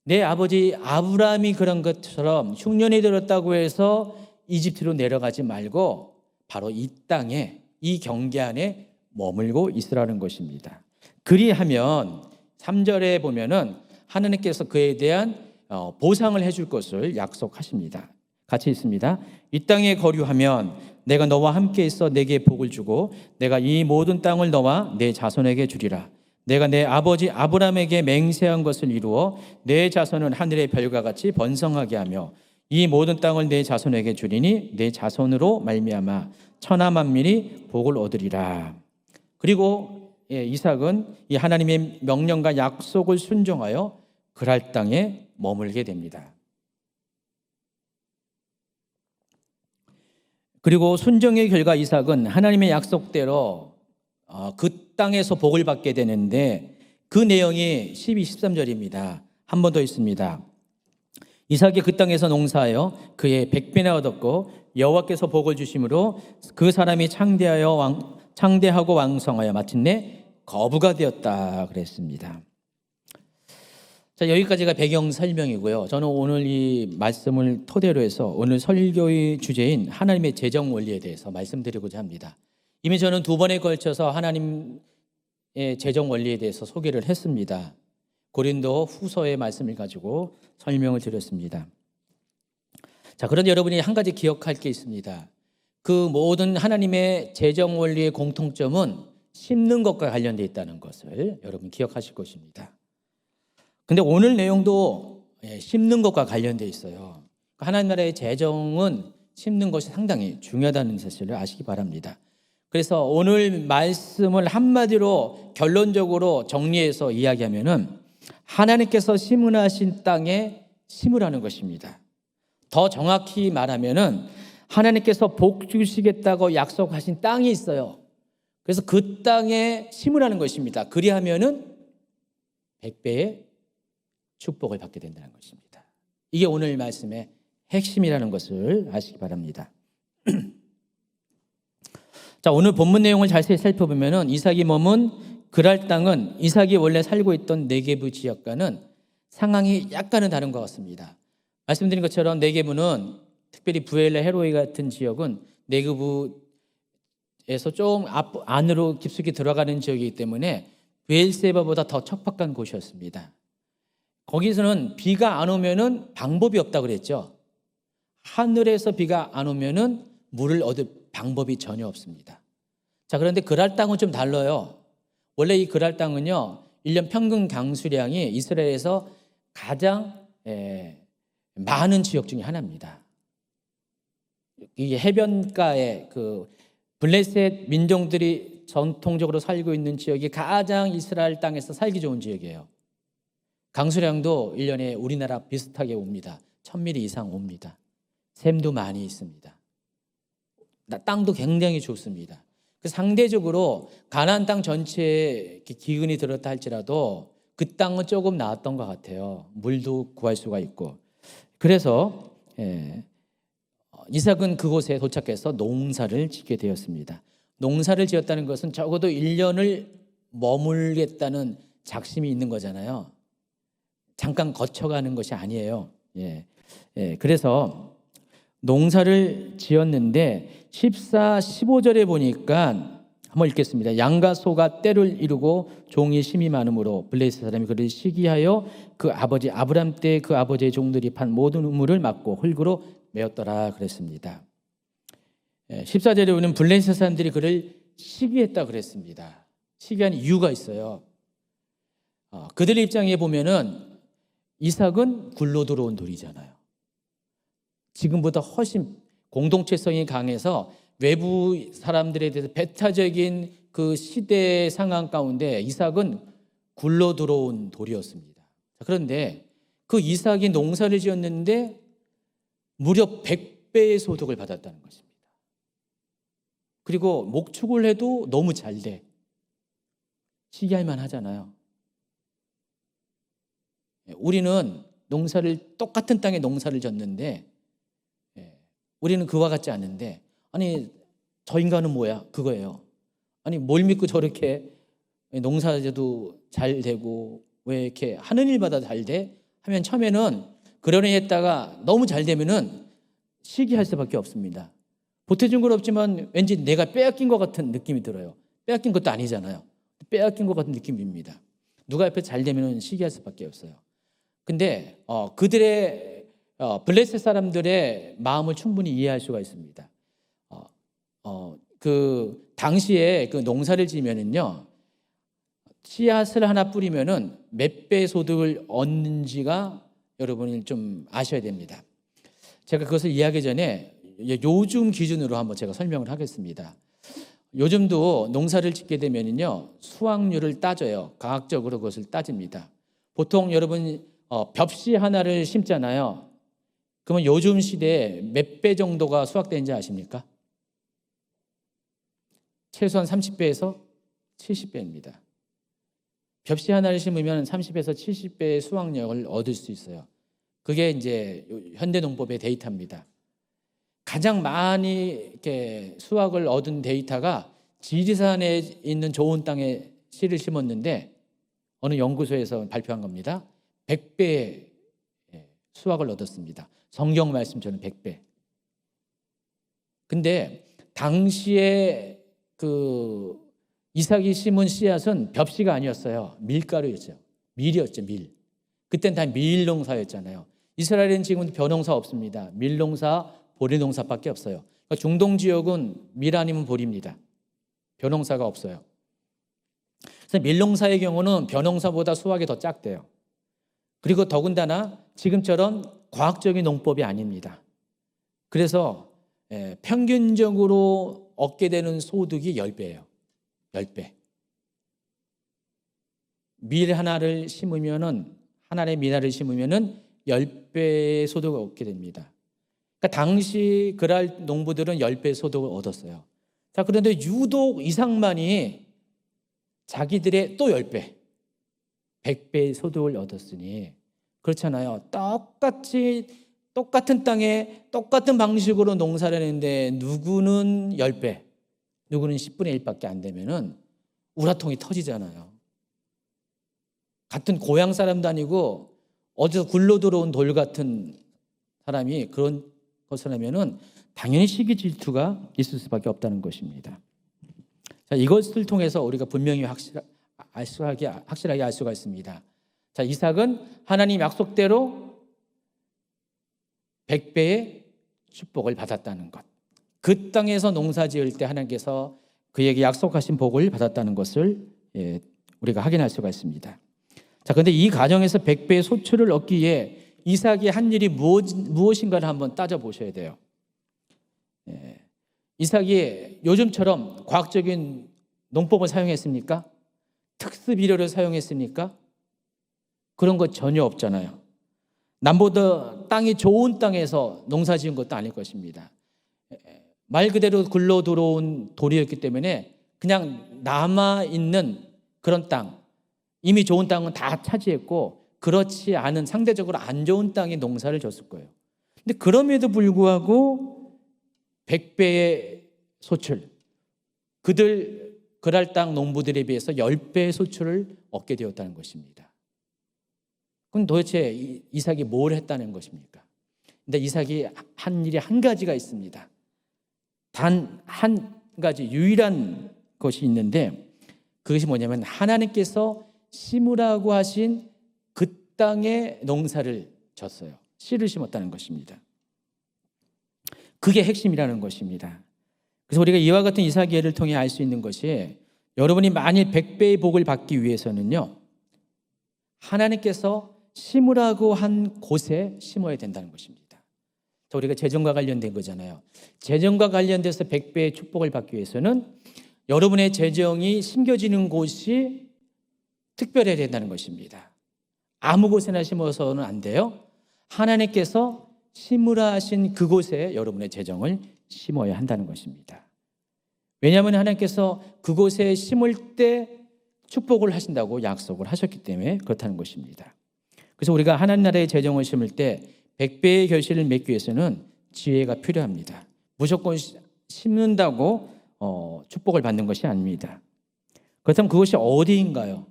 [SPEAKER 1] 내 아버지 아브라함이 그런 것처럼 흉년이 들었다고 해서 이집트로 내려가지 말고 바로 이 땅에, 이 경계 안에 머물고 있으라는 것입니다. 그리하면 3절에 보면은 하나님께서 그에 대한 보상을 해줄 것을 약속하십니다. 같이 있습니다. 이 땅에 거류하면 내가 너와 함께 있어 내게 복을 주고 내가 이 모든 땅을 너와 내 자손에게 주리라. 내가 내 아버지 아브라함에게 맹세한 것을 이루어 내 자손은 하늘의 별과 같이 번성하게 하며 이 모든 땅을 내 자손에게 주리니 내 자손으로 말미암아 천하 만민이 복을 얻으리라. 그리고 이삭은 이 하나님의 명령과 약속을 순종하여 그랄 땅에 머물게 됩니다. 그리고 순종의 결과 이삭은 하나님의 약속대로 그 땅에서 복을 받게 되는데 그 내용이 12, 13절입니다. 한 번 더 있습니다. 이삭이 그 땅에서 농사하여 그의 100배나 얻었고 여호와께서 복을 주심으로 그 사람이 창대하고 왕성하여 마침내 거부가 되었다 그랬습니다. 자, 여기까지가 배경 설명이고요. 저는 오늘 이 말씀을 토대로 해서 오늘 설교의 주제인 하나님의 재정 원리에 대해서 말씀드리고자 합니다. 이미 저는 2번에 걸쳐서 하나님의 재정 원리에 대해서 소개를 했습니다. 고린도 후서의 말씀을 가지고 설명을 드렸습니다. 자, 그런데 여러분이 한 가지 기억할 게 있습니다. 그 모든 하나님의 재정 원리의 공통점은 심는 것과 관련되어 있다는 것을 여러분 기억하실 것입니다. 근데 오늘 내용도 심는 것과 관련되어 있어요. 하나님 나라의 재정은 심는 것이 상당히 중요하다는 사실을 아시기 바랍니다. 그래서 오늘 말씀을 한마디로 결론적으로 정리해서 이야기하면은 하나님께서 심으하신 땅에 심으라는 것입니다. 더 정확히 말하면은 하나님께서 복 주시겠다고 약속하신 땅이 있어요. 그래서 그 땅에 심으라는 것입니다. 그리하면은 100배의 축복을 받게 된다는 것입니다. 이게 오늘 말씀의 핵심이라는 것을 아시기 바랍니다. 자, 오늘 본문 내용을 자세히 살펴보면은 이삭이 머문 그랄 땅은 이삭이 원래 살고 있던 네게부 지역과는 상황이 약간은 다른 것 같습니다. 말씀드린 것처럼 네게부는 특별히 브엘라 헤로이 같은 지역은 네게부에서 좀 안으로 깊숙이 들어가는 지역이기 때문에 브엘세바보다 더 척박한 곳이었습니다. 거기서는 비가 안 오면은 방법이 없다고 그랬죠. 하늘에서 비가 안 오면은 물을 얻을 방법이 전혀 없습니다. 자, 그런데 그랄 땅은 좀 달라요. 원래 이 그랄 땅은요, 1년 평균 강수량이 이스라엘에서 가장 많은 지역 중에 하나입니다. 이 해변가에 그 블레셋 민족들이 전통적으로 살고 있는 지역이 가장 이스라엘 땅에서 살기 좋은 지역이에요. 강수량도 1년에 우리나라 비슷하게 옵니다. 1000mm 이상 옵니다. 샘도 많이 있습니다. 땅도 굉장히 좋습니다. 상대적으로 가나안 땅 전체에 기근이 들었다 할지라도 그 땅은 조금 나았던 것 같아요. 물도 구할 수가 있고. 그래서 이삭은 그곳에 도착해서 농사를 짓게 되었습니다. 농사를 지었다는 것은 적어도 1년을 머물겠다는 작심이 있는 거잖아요. 잠깐 거쳐가는 것이 아니에요. 그래서 농사를 지었는데 14, 15절에 보니까 한번 읽겠습니다. 양과 소가 때를 이루고 종이 심이 많으므로 블레셋 사람이 그를 시기하여 그 아버지 아브람 때 그 아버지의 종들이 판 모든 우물을 막고 흙으로 메었더라 그랬습니다. 14절에 보면 블레셋 사람들이 그를 시기했다 그랬습니다. 시기한 이유가 있어요. 그들 입장에 보면은 이삭은 굴러 들어온 돌이잖아요. 지금보다 훨씬 공동체성이 강해서 외부 사람들에 대해서 배타적인 그 시대 상황 가운데 이삭은 굴러 들어온 돌이었습니다. 그런데 그 이삭이 농사를 지었는데 무려 100배의 소득을 받았다는 것입니다. 그리고 목축을 해도 너무 잘 돼. 시기할 만하잖아요. 우리는 똑같은 땅에 농사를 졌는데 우리는 그와 같지 않은데, 아니 저 인간은 뭐야? 그거예요. 아니 뭘 믿고 저렇게 농사져도 잘 되고 왜 이렇게 하는 일마다 잘 돼? 하면 처음에는 그러려니 했다가 너무 잘 되면은 시기할 수밖에 없습니다. 보태준 건 없지만 왠지 내가 빼앗긴 것 같은 느낌이 들어요. 빼앗긴 것도 아니잖아요. 빼앗긴 것 같은 느낌입니다. 누가 옆에 잘 되면은 시기할 수밖에 없어요. 근데 그들의 블레셋 사람들의 마음을 충분히 이해할 수가 있습니다. 그 당시에 그 농사를 지면은요, 씨앗을 하나 뿌리면은 몇 배 소득을 얻는지가 여러분이 좀 아셔야 됩니다. 제가 그것을 이해하기 전에 요즘 기준으로 한번 제가 설명을 하겠습니다. 요즘도 농사를 짓게 되면은요, 수확률을 따져요. 과학적으로 그것을 따집니다. 보통 여러분 벽씨 하나를 심잖아요. 그러면 요즘 시대에 몇 배 정도가 수확되는지 아십니까? 최소한 30배에서 70배입니다. 벽씨 하나를 심으면 30에서 70배의 수확량을 얻을 수 있어요. 그게 이제 현대농법의 데이터입니다. 가장 많이 이렇게 수확을 얻은 데이터가 지리산에 있는 좋은 땅에 씨를 심었는데 어느 연구소에서 발표한 겁니다. 100배의 수확을 얻었습니다. 성경 말씀처럼 100배. 근데 당시에 그 이삭이 심은 씨앗은 벽씨가 아니었어요. 밀가루였죠. 밀이었죠, 밀. 그땐 다 밀농사였잖아요. 이스라엘은 지금도 벼농사 없습니다. 밀농사, 보리농사밖에 없어요. 그러니까 중동 지역은 밀 아니면 보리입니다. 벼농사가 없어요. 그래서 밀농사의 경우는 벼농사보다 수확이 더 작대요. 그리고 더군다나 지금처럼 과학적인 농법이 아닙니다. 그래서 평균적으로 얻게 되는 소득이 10배예요. 10배. 밀 하나를 심으면은, 하나의 밀 하나를 심으면은 10배의 소득을 얻게 됩니다. 그러니까 당시 그랄 농부들은 10배의 소득을 얻었어요. 자, 그런데 유독 이삭만이 자기들의 또 10배, 100배의 소득을 얻었으니, 그렇잖아요. 똑같은 땅에 똑같은 방식으로 농사를 했는데 누구는 10배, 누구는 10분의 1밖에 안 되면은 우라통이 터지잖아요. 같은 고향 사람도 아니고 어디서 굴러 들어온 돌 같은 사람이 그런 것을 하면은 당연히 시기 질투가 있을 수밖에 없다는 것입니다. 자, 이것을 통해서 우리가 분명히 확실하게 알 수가 있습니다. 자, 이삭은 하나님 약속대로 100배의 축복을 받았다는 것. 그 땅에서 농사 지을 때 하나님께서 그에게 약속하신 복을 받았다는 것을 우리가 확인할 수가 있습니다. 자, 그런데 이 과정에서 100배의 소출을 얻기 위해 이삭이 한 일이 무엇인가를 한번 따져보셔야 돼요. 이삭이 요즘처럼 과학적인 농법을 사용했습니까? 특수 비료를 사용했습니까? 그런 것 전혀 없잖아요. 남보다 땅이 좋은 땅에서 농사 지은 것도 아닐 것입니다. 말 그대로 굴러 들어온 돌이었기 때문에 그냥 남아있는 그런 땅, 이미 좋은 땅은 다 차지했고 그렇지 않은 상대적으로 안 좋은 땅에 농사를 졌을 거예요. 근데 그럼에도 불구하고 100배의 소출, 그랄 땅 농부들에 비해서 10배의 소출을 얻게 되었다는 것입니다. 그럼 도대체 이삭이 뭘 했다는 것입니까? 근데 이삭이 한 일이 한 가지가 있습니다. 단 한 가지 유일한 것이 있는데 그것이 뭐냐면 하나님께서 심으라고 하신 그 땅에 농사를 졌어요. 씨를 심었다는 것입니다. 그게 핵심이라는 것입니다. 그래서 우리가 이와 같은 이삭의 예를 통해 알 수 있는 것이 여러분이 만일 100배의 복을 받기 위해서는요, 하나님께서 심으라고 한 곳에 심어야 된다는 것입니다. 우리가 재정과 관련된 거잖아요. 재정과 관련돼서 100배의 축복을 받기 위해서는 여러분의 재정이 심겨지는 곳이 특별해야 된다는 것입니다. 아무 곳에나 심어서는 안 돼요. 하나님께서 심으라 하신 그곳에 여러분의 재정을 심어야 한다는 것입니다. 왜냐하면 하나님께서 그곳에 심을 때 축복을 하신다고 약속을 하셨기 때문에 그렇다는 것입니다. 그래서 우리가 하나님 나라의 재정을 심을 때 100배의 결실을 맺기 위해서는 지혜가 필요합니다. 무조건 심는다고 축복을 받는 것이 아닙니다. 그렇다면 그것이 어디인가요?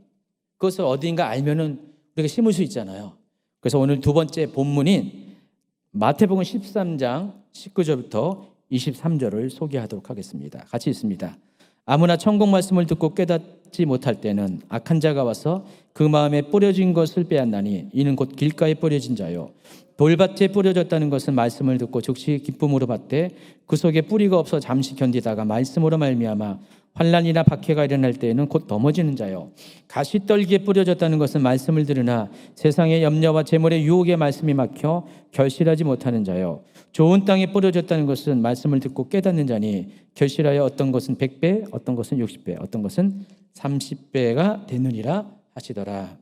[SPEAKER 1] 그것을 어디인가 알면은 우리가 심을 수 있잖아요. 그래서 오늘 두 번째 본문인 마태복음 13장 19절부터 23절을 소개하도록 하겠습니다. 같이 읽습니다. 아무나 천국 말씀을 듣고 깨닫지 못할 때는 악한 자가 와서 그 마음에 뿌려진 것을 빼앗나니 이는 곧 길가에 뿌려진 자요 돌밭에 뿌려졌다는 것은 말씀을 듣고 즉시 기쁨으로 받되 그 속에 뿌리가 없어 잠시 견디다가 말씀으로 말미암아 환난이나 박해가 일어날 때에는 곧 넘어지는 자요 가시떨기에 뿌려졌다는 것은 말씀을 들으나 세상의 염려와 재물의 유혹에 말씀이 막혀 결실하지 못하는 자요 좋은 땅에 뿌려졌다는 것은 말씀을 듣고 깨닫는 자니 결실하여 어떤 것은 100배, 어떤 것은 60배, 어떤 것은 30배가 되느니라 하시더라.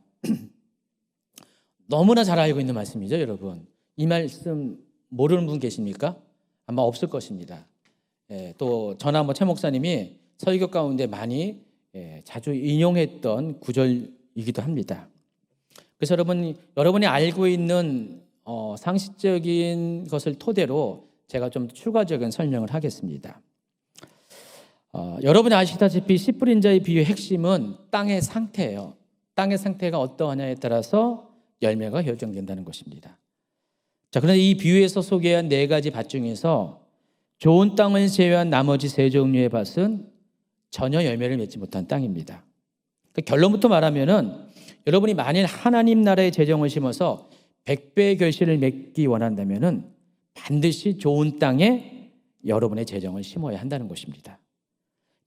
[SPEAKER 1] 너무나 잘 알고 있는 말씀이죠, 여러분. 이 말씀 모르는 분 계십니까? 아마 없을 것입니다. 또 저나 최 목사님이 설교 가운데 많이 자주 인용했던 구절이기도 합니다. 그래서 여러분이 알고 있는 상식적인 것을 토대로 제가 좀 추가적인 설명을 하겠습니다. 여러분이 아시다시피 씨 뿌린 자의 비유의 핵심은 땅의 상태예요. 땅의 상태가 어떠하냐에 따라서 열매가 결정된다는 것입니다. 자, 그런데 이 비유에서 소개한 네 가지 밭 중에서 좋은 땅을 제외한 나머지 세 종류의 밭은 전혀 열매를 맺지 못한 땅입니다. 그러니까 결론부터 말하면은 여러분이 만일 하나님 나라의 재정을 심어서 100배의 결실을 맺기 원한다면은 반드시 좋은 땅에 여러분의 재정을 심어야 한다는 것입니다.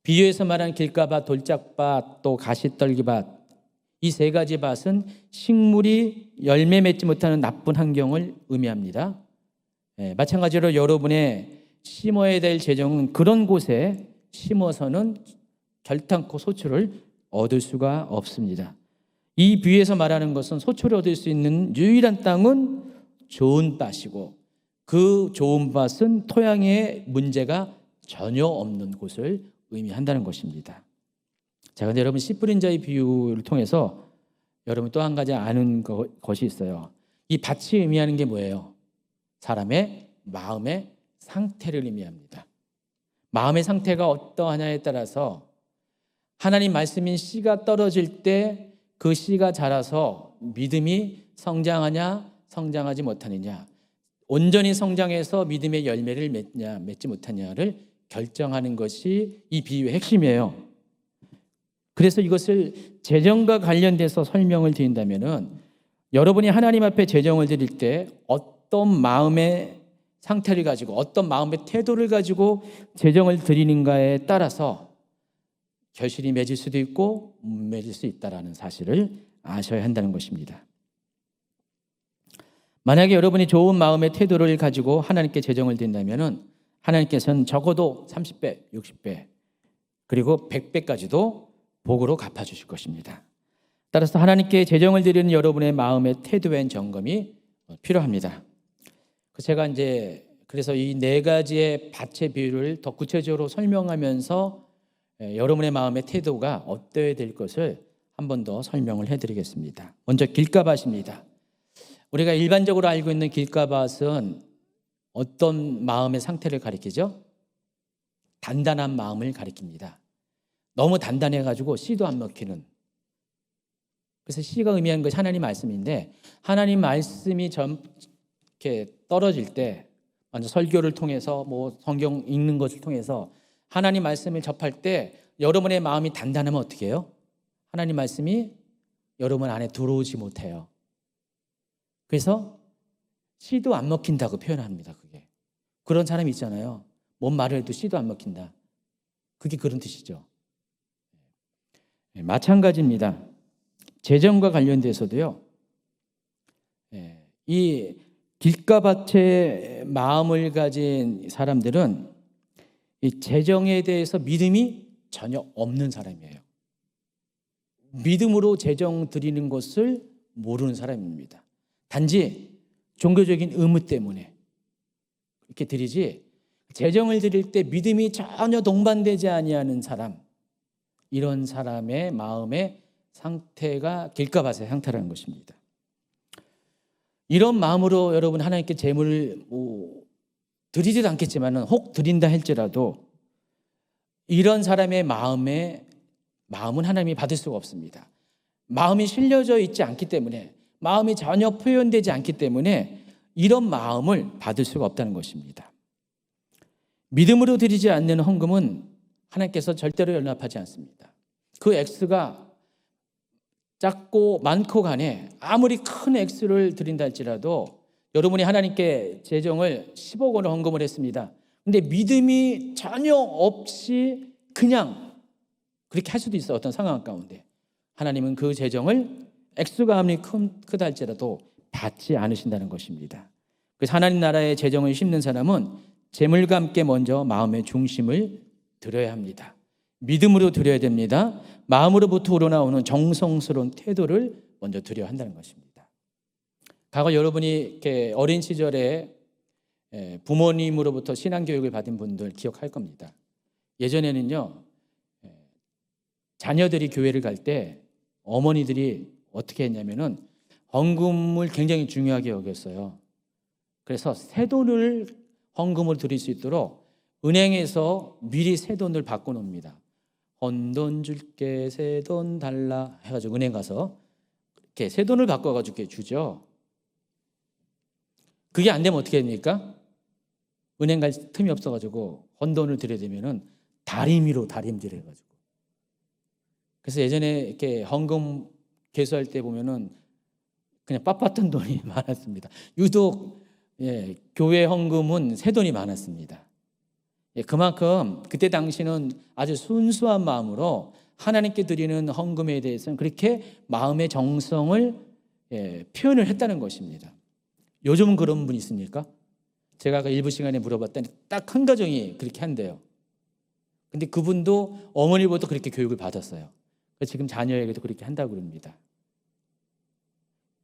[SPEAKER 1] 비유에서 말한 길가밭, 돌짝밭, 또 가시떨기밭 이 세 가지 밭은 식물이 열매 맺지 못하는 나쁜 환경을 의미합니다. 마찬가지로 여러분의 심어야 될 재정은 그런 곳에 심어서는 결탄코 소출을 얻을 수가 없습니다. 이 비유에서 말하는 것은 소출을 얻을 수 있는 유일한 땅은 좋은 밭이고 그 좋은 밭은 토양에 문제가 전혀 없는 곳을 의미한다는 것입니다. 자, 그런데 여러분 씨 뿌린 자의 비유를 통해서 여러분 또 한 가지 아는 것이 있어요. 이 밭이 의미하는 게 뭐예요? 사람의 마음의 상태를 의미합니다. 마음의 상태가 어떠하냐에 따라서 하나님 말씀인 씨가 떨어질 때 그 씨가 자라서 믿음이 성장하냐 성장하지 못하느냐 온전히 성장해서 믿음의 열매를 맺냐 맺지 못하냐를 결정하는 것이 이 비유의 핵심이에요. 그래서 이것을 재정과 관련돼서 설명을 드린다면은 여러분이 하나님 앞에 재정을 드릴 때 어떤 마음의 상태를 가지고 어떤 마음의 태도를 가지고 재정을 드리는가에 따라서 결실이 맺을 수도 있고 못 맺을 수 있다는 사실을 아셔야 한다는 것입니다. 만약에 여러분이 좋은 마음의 태도를 가지고 하나님께 재정을 드린다면 하나님께서는 적어도 30배, 60배 그리고 100배까지도 복으로 갚아주실 것입니다. 따라서 하나님께 재정을 드리는 여러분의 마음의 태도엔 점검이 필요합니다. 제가 그래서 이 네 가지의 밭의 비유를 더 구체적으로 설명하면서 여러분의 마음의 태도가 어떠해야 될 것을 한 번 더 설명을 해드리겠습니다. 먼저 길가밭입니다. 우리가 일반적으로 알고 있는 길가밭은 어떤 마음의 상태를 가리키죠? 단단한 마음을 가리킵니다. 너무 단단해가지고 씨도 안 먹히는. 그래서 씨가 의미하는 것이 하나님 말씀인데 하나님 말씀이 이렇게 떨어질 때 먼저 설교를 통해서 성경 읽는 것을 통해서 하나님 말씀을 접할 때 여러분의 마음이 단단하면 어떻게 해요? 하나님 말씀이 여러분 안에 들어오지 못해요. 그래서 씨도 안 먹힌다고 표현합니다. 그게 그런 사람이 있잖아요. 뭔 말을 해도 씨도 안 먹힌다. 그게 그런 뜻이죠. 마찬가지입니다. 재정과 관련돼서도요. 이 길가밭의 마음을 가진 사람들은 이 재정에 대해서 믿음이 전혀 없는 사람이에요. 믿음으로 재정 드리는 것을 모르는 사람입니다. 단지 종교적인 의무 때문에 이렇게 드리지 재정을 드릴 때 믿음이 전혀 동반되지 아니하는 사람, 이런 사람의 마음의 상태가 길가밭의 상태라는 것입니다. 이런 마음으로 여러분 하나님께 재물을 드리지도 않겠지만 혹 드린다 할지라도 이런 사람의 마음은 하나님이 받을 수가 없습니다. 마음이 실려져 있지 않기 때문에, 마음이 전혀 표현되지 않기 때문에 이런 마음을 받을 수가 없다는 것입니다. 믿음으로 드리지 않는 헌금은 하나님께서 절대로 연락하지 않습니다. 그 액수가 작고 많고 간에 아무리 큰 액수를 드린다 할지라도 여러분이 하나님께 재정을 10억 원을 헌금을 했습니다. 근데 믿음이 전혀 없이 그냥 그렇게 할 수도 있어요. 어떤 상황 가운데 하나님은 그 재정을 액수가 아무리 크다 할지라도 받지 않으신다는 것입니다. 그래서 하나님 나라의 재정을 심는 사람은 재물과 함께 먼저 마음의 중심을 드려야 합니다. 믿음으로 드려야 됩니다. 마음으로부터 우러나오는 정성스러운 태도를 먼저 드려야 한다는 것입니다. 과거 여러분이 이렇게 어린 시절에 부모님으로부터 신앙교육을 받은 분들 기억할 겁니다. 예전에는요, 자녀들이 교회를 갈 때 어머니들이 어떻게 했냐면은 헌금을 굉장히 중요하게 여겼어요. 그래서 새돈을 헌금을 드릴 수 있도록 은행에서 미리 새돈을 바꿔놓습니다. 헌돈 줄게, 새돈 달라 해가지고 은행 가서 이렇게 새돈을 바꿔가지고 이렇게 주죠. 그게 안 되면 어떻게 됩니까? 은행 갈 틈이 없어가지고 헌돈을 드려야 되면은 다림이로 다림질 해가지고. 그래서 예전에 이렇게 헌금 개수할 때 보면은 그냥 빳빳한 돈이 많았습니다. 유독 교회 헌금은 새돈이 많았습니다. 그만큼 그때 당시는 아주 순수한 마음으로 하나님께 드리는 헌금에 대해서는 그렇게 마음의 정성을 표현을 했다는 것입니다. 요즘은 그런 분 있습니까? 제가 아까 일부 시간에 물어봤더니 딱 한 가정이 그렇게 한대요. 근데 그분도 어머니부터 그렇게 교육을 받았어요. 지금 자녀에게도 그렇게 한다고 그럽니다.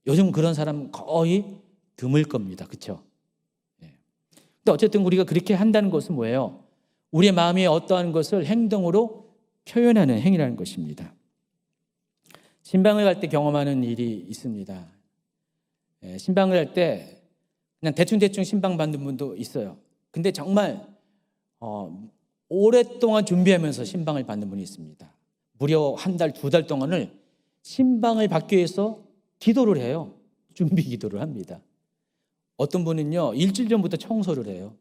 [SPEAKER 1] 요즘 그런 사람 거의 드물 겁니다. 그렇죠? 근데 어쨌든 우리가 그렇게 한다는 것은 뭐예요? 우리의 마음이 어떠한 것을 행동으로 표현하는 행위라는 것입니다. 신방을 갈 때 경험하는 일이 있습니다. 신방을 할 때 그냥 대충 신방 받는 분도 있어요. 근데 정말 오랫동안 준비하면서 신방을 받는 분이 있습니다. 무려 한 달, 두 달 동안을 신방을 받기 위해서 기도를 해요. 준비 기도를 합니다. 어떤 분은요, 일주일 전부터 청소를 해요.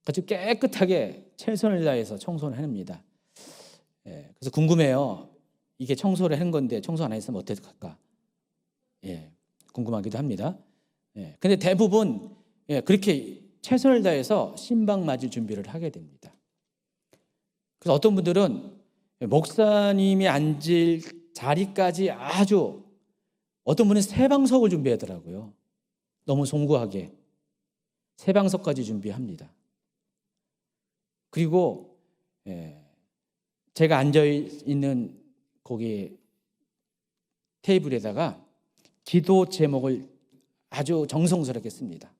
[SPEAKER 1] 아주 깨끗하게 최선을 다해서 청소를 합니다. 그래서 궁금해요. 이게 청소를 한 건데 청소 안 했으면 어떻게 할까? 궁금하기도 합니다. 근데 대부분 그렇게 최선을 다해서 신방 맞을 준비를 하게 됩니다. 그래서 어떤 분들은 목사님이 앉을 자리까지 아주, 어떤 분은 세 방석을 준비하더라고요. 너무 송구하게 세 방석까지 준비합니다. 그리고 제가 앉아 있는 거기 테이블에다가 기도 제목을 아주 정성스럽게 씁니다.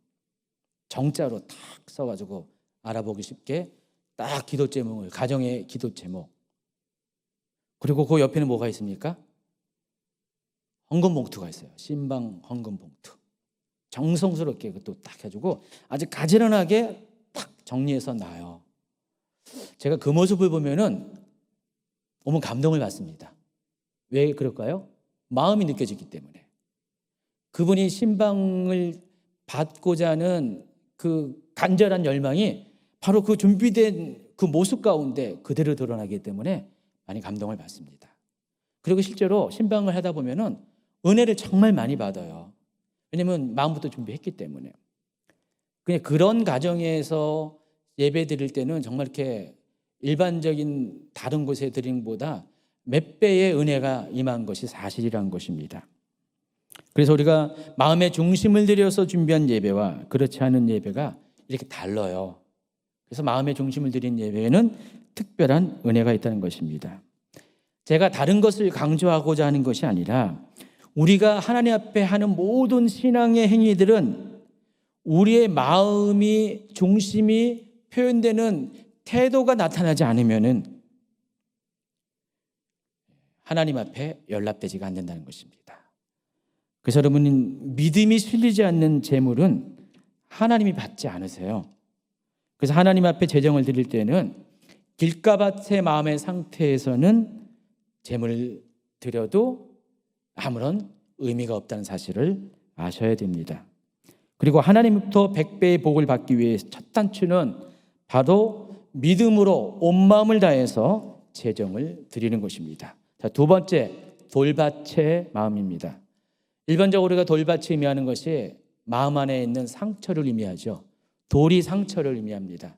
[SPEAKER 1] 정자로 탁 써가지고 알아보기 쉽게 딱 기도 제목을, 가정의 기도 제목. 그리고 그 옆에는 뭐가 있습니까? 헌금 봉투가 있어요. 신방 헌금 봉투. 정성스럽게 그것도 딱 해주고 아주 가지런하게 딱 정리해서 놔요. 제가 그 모습을 보면은 너무 감동을 받습니다. 왜 그럴까요? 마음이 느껴지기 때문에. 그분이 신방을 받고자 하는 그 간절한 열망이 바로 그 준비된 그 모습 가운데 그대로 드러나기 때문에 많이 감동을 받습니다. 그리고 실제로 신방을 하다 보면은 은혜를 정말 많이 받아요. 왜냐하면 마음부터 준비했기 때문에. 그냥 그런 가정에서 예배 드릴 때는 정말 이렇게 일반적인 다른 곳에 드리는 것보다 몇 배의 은혜가 임한 것이 사실이라는 것입니다. 그래서 우리가 마음의 중심을 들여서 준비한 예배와 그렇지 않은 예배가 이렇게 달라요. 그래서 마음의 중심을 들인 예배에는 특별한 은혜가 있다는 것입니다. 제가 다른 것을 강조하고자 하는 것이 아니라 우리가 하나님 앞에 하는 모든 신앙의 행위들은 우리의 마음이 중심이 표현되는 태도가 나타나지 않으면은 하나님 앞에 연락되지가 않는다는 것입니다. 그래서 여러분, 믿음이 실리지 않는 제물은 하나님이 받지 않으세요. 그래서 하나님 앞에 제정을 드릴 때는 길가밭의 마음의 상태에서는 제물을 드려도 아무런 의미가 없다는 사실을 아셔야 됩니다. 그리고 하나님부터 100배의 복을 받기 위해 첫 단추는 바로 믿음으로 온 마음을 다해서 제정을 드리는 것입니다. 자, 두 번째, 돌밭의 마음입니다. 일반적으로 우리가 돌밭이 의미하는 것이 마음 안에 있는 상처를 의미하죠. 돌이 상처를 의미합니다.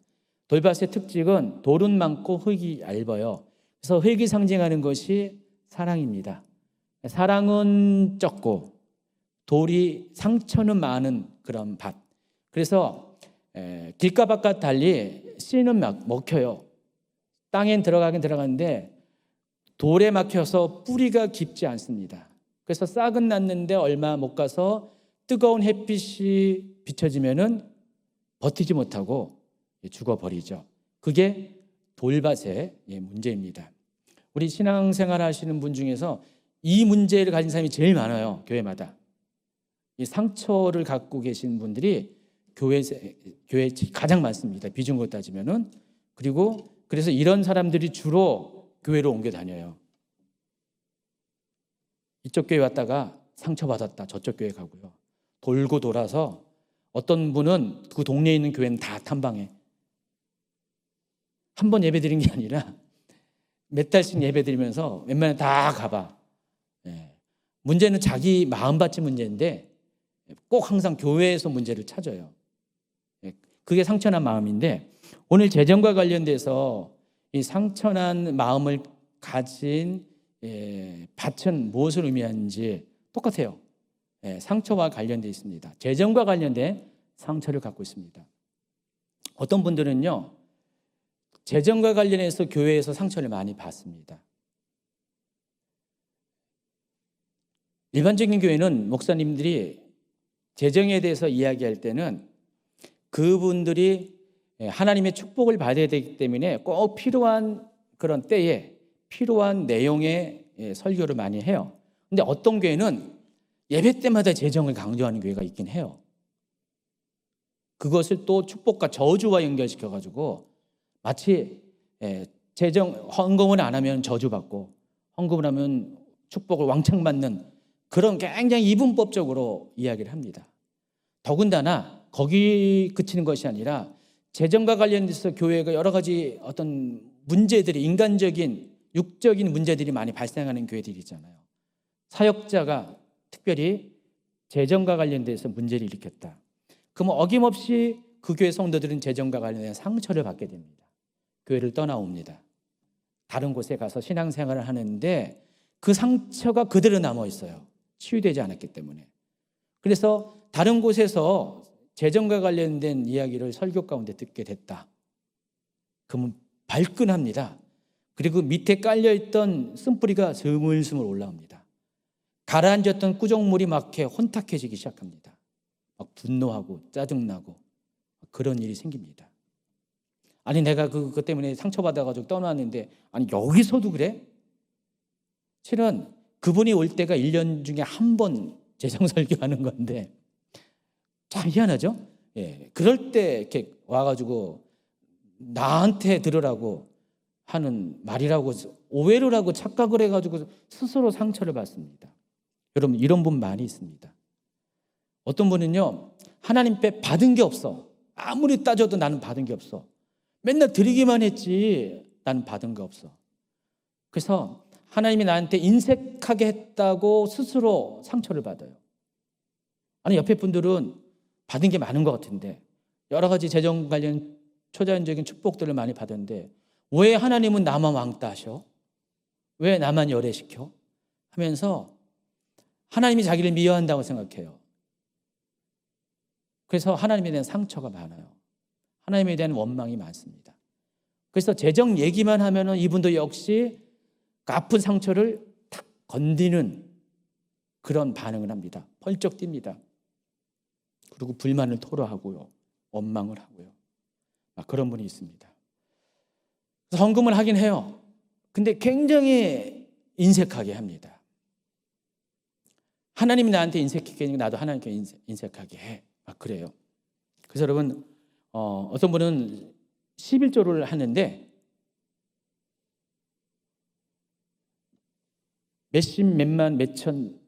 [SPEAKER 1] 돌밭의 특징은 돌은 많고 흙이 얇아요. 그래서 흙이 상징하는 것이 사랑입니다. 사랑은 적고 돌이 상처는 많은 그런 밭. 그래서 길가밭과 달리 씨는 먹혀요. 땅엔 들어가긴 들어가는데 돌에 막혀서 뿌리가 깊지 않습니다. 그래서 싹은 났는데 얼마 못 가서 뜨거운 햇빛이 비춰지면은 버티지 못하고 죽어버리죠. 그게 돌밭의 문제입니다. 우리 신앙생활 하시는 분 중에서 이 문제를 가진 사람이 제일 많아요. 교회마다. 이 상처를 갖고 계신 분들이 교회에 가장 많습니다. 비중으로 따지면은. 그리고 그래서 이런 사람들이 주로 교회로 옮겨 다녀요. 이쪽 교회 왔다가 상처받았다. 저쪽 교회 가고요. 돌고 돌아서 어떤 분은 그 동네에 있는 교회는 다 탐방해. 한 번 예배 드린 게 아니라 몇 달씩 예배 드리면서 웬만하면 다 가봐. 문제는 자기 마음밭이 문제인데 꼭 항상 교회에서 문제를 찾아요. 그게 상처난 마음인데 오늘 재정과 관련돼서 이 상처난 마음을 가진 밭은 무엇을 의미하는지 똑같아요. 상처와 관련되어 있습니다. 재정과 관련된 상처를 갖고 있습니다. 어떤 분들은요, 재정과 관련해서 교회에서 상처를 많이 받습니다. 일반적인 교회는 목사님들이 재정에 대해서 이야기할 때는 그분들이 하나님의 축복을 받아야 되기 때문에 꼭 필요한 그런 때에 필요한 내용의 설교를 많이 해요. 근데 어떤 교회는 예배 때마다 재정을 강조하는 교회가 있긴 해요. 그것을 또 축복과 저주와 연결시켜가지고 마치 재정 헌금을 안 하면 저주받고 헌금을 하면 축복을 왕창 받는 그런 굉장히 이분법적으로 이야기를 합니다. 더군다나 거기 그치는 것이 아니라 재정과 관련해서 교회가 여러 가지 어떤 문제들이 인간적인 육적인 문제들이 많이 발생하는 교회들이 있잖아요. 사역자가 특별히 재정과 관련돼서 문제를 일으켰다. 그러면 어김없이 그 교회 성도들은 재정과 관련된 상처를 받게 됩니다. 교회를 떠나옵니다. 다른 곳에 가서 신앙생활을 하는데 그 상처가 그대로 남아 있어요. 치유되지 않았기 때문에. 그래서 다른 곳에서 재정과 관련된 이야기를 설교 가운데 듣게 됐다. 그러면 발끈합니다. 그리고 밑에 깔려있던 쓴뿌리가 스물스물 올라옵니다. 가라앉았던 꾸정물이 막 이렇게 혼탁해지기 시작합니다. 막 분노하고 짜증나고 그런 일이 생깁니다. 아니 내가 그것 때문에 상처받아가지고 떠났는데 아니 여기서도 그래? 실은 그분이 올 때가 1년 중에 한 번 재정 설교하는 건데 참 희한하죠? 예, 그럴 때 이렇게 와가지고 나한테 들으라고 하는 말이라고 오해를 하고 착각을 해가지고 스스로 상처를 받습니다. 여러분 이런 분 많이 있습니다. 어떤 분은요 하나님께 받은 게 없어. 아무리 따져도 나는 받은 게 없어. 맨날 드리기만 했지 나는 받은 게 없어. 그래서 하나님이 나한테 인색하게 했다고 스스로 상처를 받아요. 아니 옆에 분들은 받은 게 많은 것 같은데 여러 가지 재정 관련 초자연적인 축복들을 많이 받았는데 왜 하나님은 나만 왕따 하셔? 왜 나만 열애시켜? 하면서 하나님이 자기를 미워한다고 생각해요. 그래서 하나님에 대한 상처가 많아요. 하나님에 대한 원망이 많습니다. 그래서 재정 얘기만 하면은 이분도 역시 그 아픈 상처를 탁 건드는 그런 반응을 합니다. 펄쩍 뜁니다. 그리고 불만을 토로하고요. 원망을 하고요. 그런 분이 있습니다. 헌금을 하긴 해요. 근데 굉장히 인색하게 합니다. 하나님이 나한테 인색하게 하니까 나도 하나님께 인색하게 해. 그래요. 그래서 여러분 어떤 분은 11조를 하는데 몇십, 몇만, 몇천,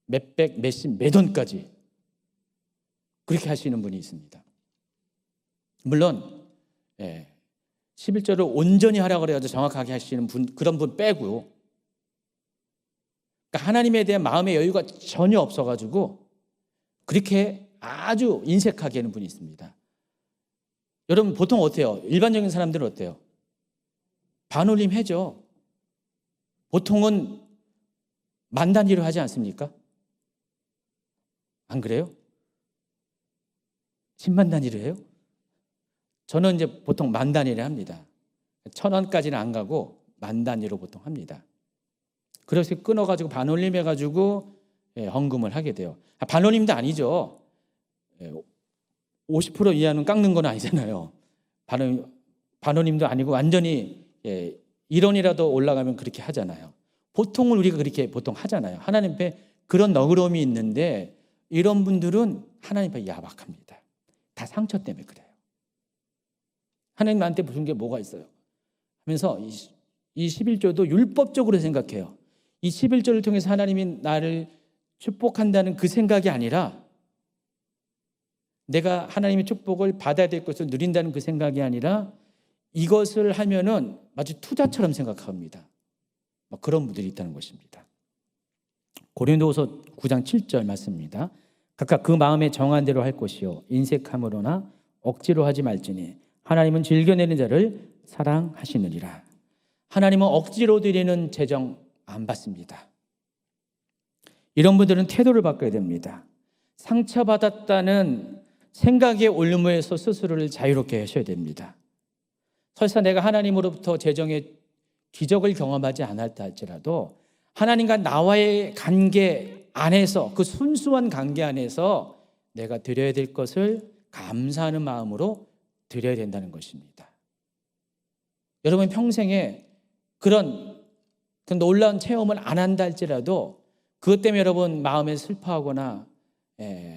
[SPEAKER 1] 몇백, 몇십, 몇원까지 그렇게 하시는 분이 있습니다. 물론 11조를 온전히 하라고 그래가지고 정확하게 하시는 분, 그런 분 빼고요. 그러니까 하나님에 대한 마음의 여유가 전혀 없어가지고 그렇게 아주 인색하게 하는 분이 있습니다. 여러분 보통 어때요? 일반적인 사람들은 어때요? 반올림 해죠. 보통은 만 단위로 하지 않습니까? 안 그래요? 10만 단위로 해요? 저는 이제 보통 만 단위를 합니다. 1,000원까지는 안 가고 만 단위로 보통 합니다. 그래서 끊어가지고 반올림 해가지고 헌금을 하게 돼요. 반올림도 아니죠. 50% 이하는 깎는 건 아니잖아요. 반올림도 아니고 완전히 1원이라도 올라가면 그렇게 하잖아요. 보통은 우리가 그렇게 보통 하잖아요. 하나님 앞에 그런 너그러움이 있는데 이런 분들은 하나님 앞에 야박합니다. 다 상처 때문에 그래요. 하나님 나한테 무슨 게 뭐가 있어요? 하면서 이 11조도 율법적으로 생각해요. 이 11조를 통해서 하나님이 나를 축복한다는 그 생각이 아니라 내가 하나님의 축복을 받아야 될 것을 누린다는 그 생각이 아니라 이것을 하면은 마치 투자처럼 생각합니다. 그런 분들이 있다는 것입니다. 고린도후서 9장 7절 말씀입니다. 각각 그 마음에 정한 대로 할 것이요 인색함으로나 억지로 하지 말지니 하나님은 즐겨내는 자를 사랑하시느니라. 하나님은 억지로 드리는 재정 안 받습니다. 이런 분들은 태도를 바꿔야 됩니다. 상처받았다는 생각의 올무에서 스스로를 자유롭게 하셔야 됩니다. 설사 내가 하나님으로부터 재정의 기적을 경험하지 않았다 할지라도 하나님과 나와의 관계 안에서 그 순수한 관계 안에서 내가 드려야 될 것을 감사하는 마음으로 드려야 된다는 것입니다. 여러분 평생에 그런 놀라운 체험을 안 한다 할지라도 그것 때문에 여러분 마음에 슬퍼하거나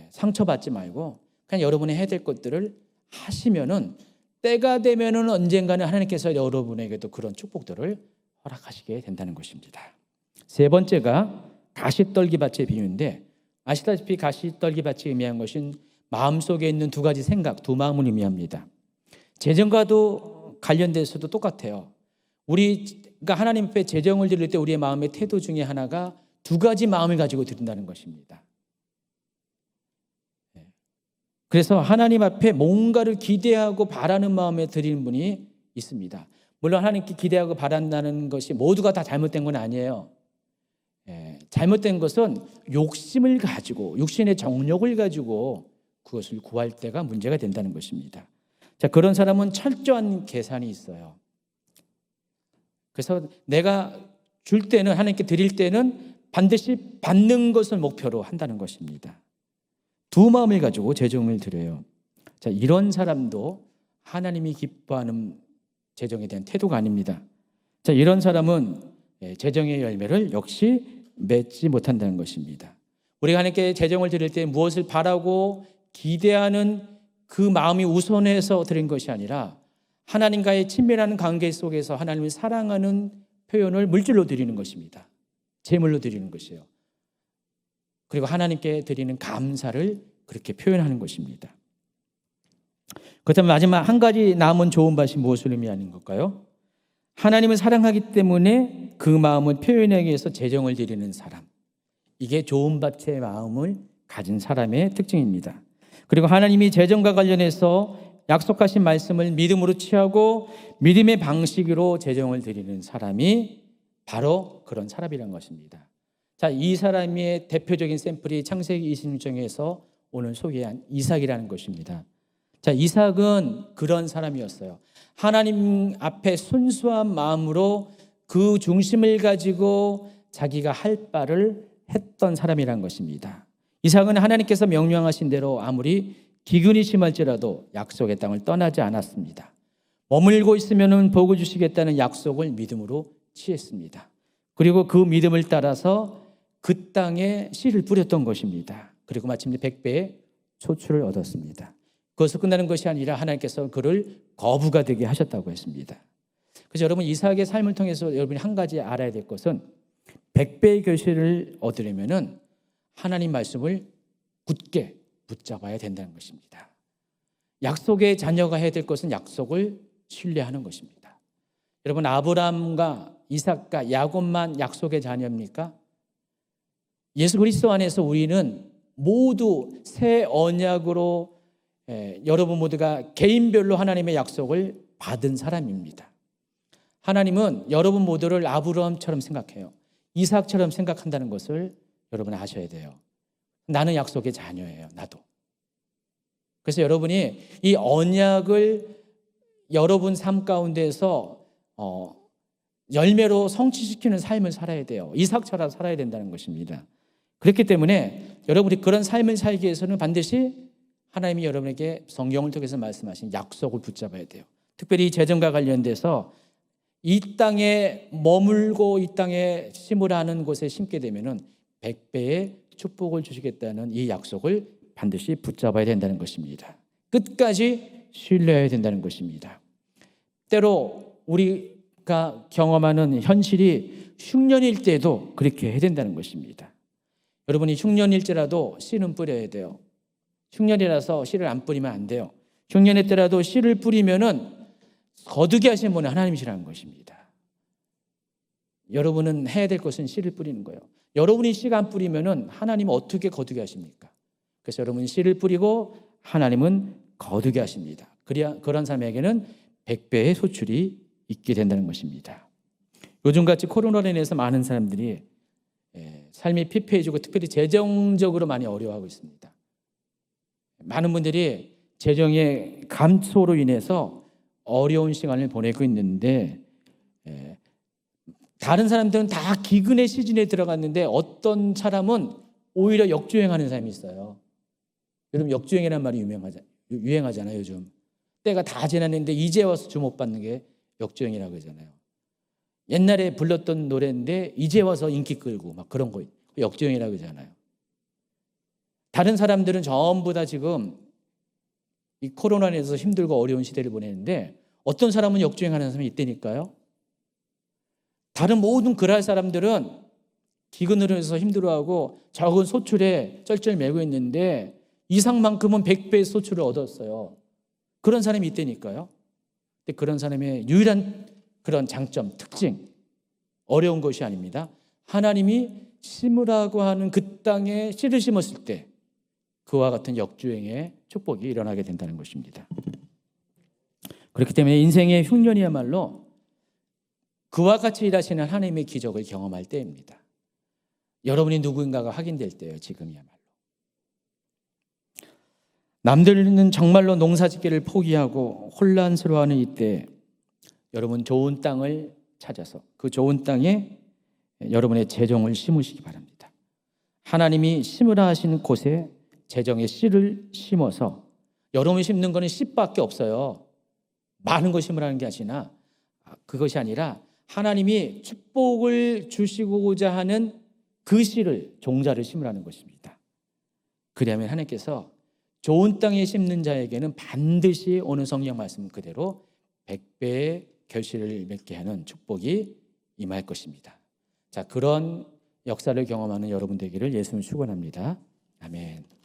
[SPEAKER 1] 상처받지 말고 그냥 여러분이 해야 될 것들을 하시면은 때가 되면은 언젠가는 하나님께서 여러분에게도 그런 축복들을 허락하시게 된다는 것입니다. 세 번째가 가시떨기밭의 비유인데 아시다시피 가시떨기밭이 의미한 것은 마음속에 있는 두 가지 생각, 두 마음을 의미합니다. 재정과도 관련돼서도 똑같아요. 우리가 하나님 앞에 재정을 드릴 때 우리의 마음의 태도 중에 하나가 두 가지 마음을 가지고 드린다는 것입니다. 그래서 하나님 앞에 뭔가를 기대하고 바라는 마음에 드리는 분이 있습니다. 물론 하나님께 기대하고 바란다는 것이 모두가 다 잘못된 건 아니에요. 잘못된 것은 욕심을 가지고 육신의 정욕을 가지고 그것을 구할 때가 문제가 된다는 것입니다. 자, 그런 사람은 철저한 계산이 있어요. 그래서 내가 줄 때는, 하나님께 드릴 때는 반드시 받는 것을 목표로 한다는 것입니다. 두 마음을 가지고 재정을 드려요. 자, 이런 사람도 하나님이 기뻐하는 재정에 대한 태도가 아닙니다. 자, 이런 사람은 재정의 열매를 역시 맺지 못한다는 것입니다. 우리가 하나님께 재정을 드릴 때 무엇을 바라고 기대하는 그 마음이 우선해서 드린 것이 아니라 하나님과의 친밀한 관계 속에서 하나님을 사랑하는 표현을 물질로 드리는 것입니다. 제물로 드리는 것이에요. 그리고 하나님께 드리는 감사를 그렇게 표현하는 것입니다. 그렇다면 마지막 한 가지 남은 좋은 밭이 무엇을 의미하는 걸까요? 하나님을 사랑하기 때문에 그 마음을 표현하기 위해서 재정을 드리는 사람. 이게 좋은 밭의 마음을 가진 사람의 특징입니다. 그리고 하나님이 재정과 관련해서 약속하신 말씀을 믿음으로 취하고 믿음의 방식으로 재정을 드리는 사람이 바로 그런 사람이라는 것입니다. 자, 이 사람의 대표적인 샘플이 창세기 26장에서 오늘 소개한 이삭이라는 것입니다. 자, 이삭은 그런 사람이었어요. 하나님 앞에 순수한 마음으로 그 중심을 가지고 자기가 할 바를 했던 사람이라는 것입니다. 이삭은 하나님께서 명령하신 대로 아무리 기근이 심할지라도 약속의 땅을 떠나지 않았습니다. 머물고 있으면 복을 주시겠다는 약속을 믿음으로 취했습니다. 그리고 그 믿음을 따라서 그 땅에 씨를 뿌렸던 것입니다. 그리고 마침내 100배의 소출을 얻었습니다. 그것으로 끝나는 것이 아니라 하나님께서 그를 거부가 되게 하셨다고 했습니다. 그래서 여러분, 이삭의 삶을 통해서 여러분이 한 가지 알아야 될 것은 100배의 결실을 얻으려면 하나님 말씀을 굳게 붙잡아야 된다는 것입니다. 약속의 자녀가 해야 될 것은 약속을 신뢰하는 것입니다. 여러분, 아브라함과 이삭과 야곱만 약속의 자녀입니까? 예수 그리스도 안에서 우리는 모두 새 언약으로 여러분 모두가 개인별로 하나님의 약속을 받은 사람입니다. 하나님은 여러분 모두를 아브라함처럼 생각해요. 이삭처럼 생각한다는 것을 여러분 아셔야 돼요. 나는 약속의 자녀예요. 나도. 그래서 여러분이 이 언약을 여러분 삶 가운데서 열매로 성취시키는 삶을 살아야 돼요. 이삭처럼 살아야 된다는 것입니다. 그렇기 때문에 여러분이 그런 삶을 살기 위해서는 반드시 하나님이 여러분에게 성경을 통해서 말씀하신 약속을 붙잡아야 돼요. 특별히 재정과 관련돼서 이 땅에 머물고 이 땅에 심으라 하는 곳에 심게 되면은 100배의 축복을 주시겠다는 이 약속을 반드시 붙잡아야 된다는 것입니다. 끝까지 신뢰해야 된다는 것입니다. 때로 우리가 경험하는 현실이 흉년일 때도 그렇게 해야 된다는 것입니다. 여러분이 흉년일지라도 씨는 뿌려야 돼요. 흉년이라서 씨를 안 뿌리면 안 돼요. 흉년의 때라도 씨를 뿌리면은 거두게 하신 분은 하나님이시라는 것입니다. 여러분은 해야 될 것은 씨를 뿌리는 거예요. 여러분이 씨가 안 뿌리면은 하나님은 어떻게 거두게 하십니까? 그래서 여러분이 씨를 뿌리고 하나님은 거두게 하십니다. 그런 사람에게는 100배의 소출이 있게 된다는 것입니다. 요즘같이 코로나로 인해서 많은 사람들이 삶이 피폐해지고 특별히 재정적으로 많이 어려워하고 있습니다. 많은 분들이 재정의 감소로 인해서 어려운 시간을 보내고 있는데 다른 사람들은 다 기근의 시즌에 들어갔는데 어떤 사람은 오히려 역주행하는 사람이 있어요. 여러분, 역주행이라는 말이 유행하잖아요. 요즘 때가 다 지났는데 이제 와서 주목받는 게 역주행이라고 하잖아요. 옛날에 불렀던 노래인데 이제 와서 인기 끌고 막 그런 거 역주행이라고 하잖아요. 다른 사람들은 전부 다 지금 이 코로나에서 힘들고 어려운 시대를 보내는데 어떤 사람은 역주행하는 사람이 있다니까요. 다른 모든 그랄 사람들은 기근으로 해서 힘들어하고 적은 소출에 쩔쩔매고 있는데 이상만큼은 100배의 소출을 얻었어요. 그런 사람이 있다니까요. 근데 그런 사람의 유일한 그런 장점, 특징, 어려운 것이 아닙니다. 하나님이 심으라고 하는 그 땅에 씨를 심었을 때 그와 같은 역주행의 축복이 일어나게 된다는 것입니다. 그렇기 때문에 인생의 흉년이야말로 그와 같이 일하시는 하나님의 기적을 경험할 때입니다. 여러분이 누구인가가 확인될 때예요. 지금이야말로. 남들은 정말로 농사짓기를 포기하고 혼란스러워하는 이때 여러분 좋은 땅을 찾아서 그 좋은 땅에 여러분의 재정을 심으시기 바랍니다. 하나님이 심으라 하신 곳에 재정의 씨를 심어서 여러분이 심는 거는 씨밖에 없어요. 많은 걸 심으라는 게 아니라 그것이 아니라 하나님이 축복을 주시고자 하는 그 씨를 종자를 심으라는 것입니다. 그러면 하나님께서 좋은 땅에 심는 자에게는 반드시 오늘 성경 말씀 그대로 100배의 결실을 맺게 하는 축복이 임할 것입니다. 자, 그런 역사를 경험하는 여러분 되기를 예수님 축원합니다. 아멘.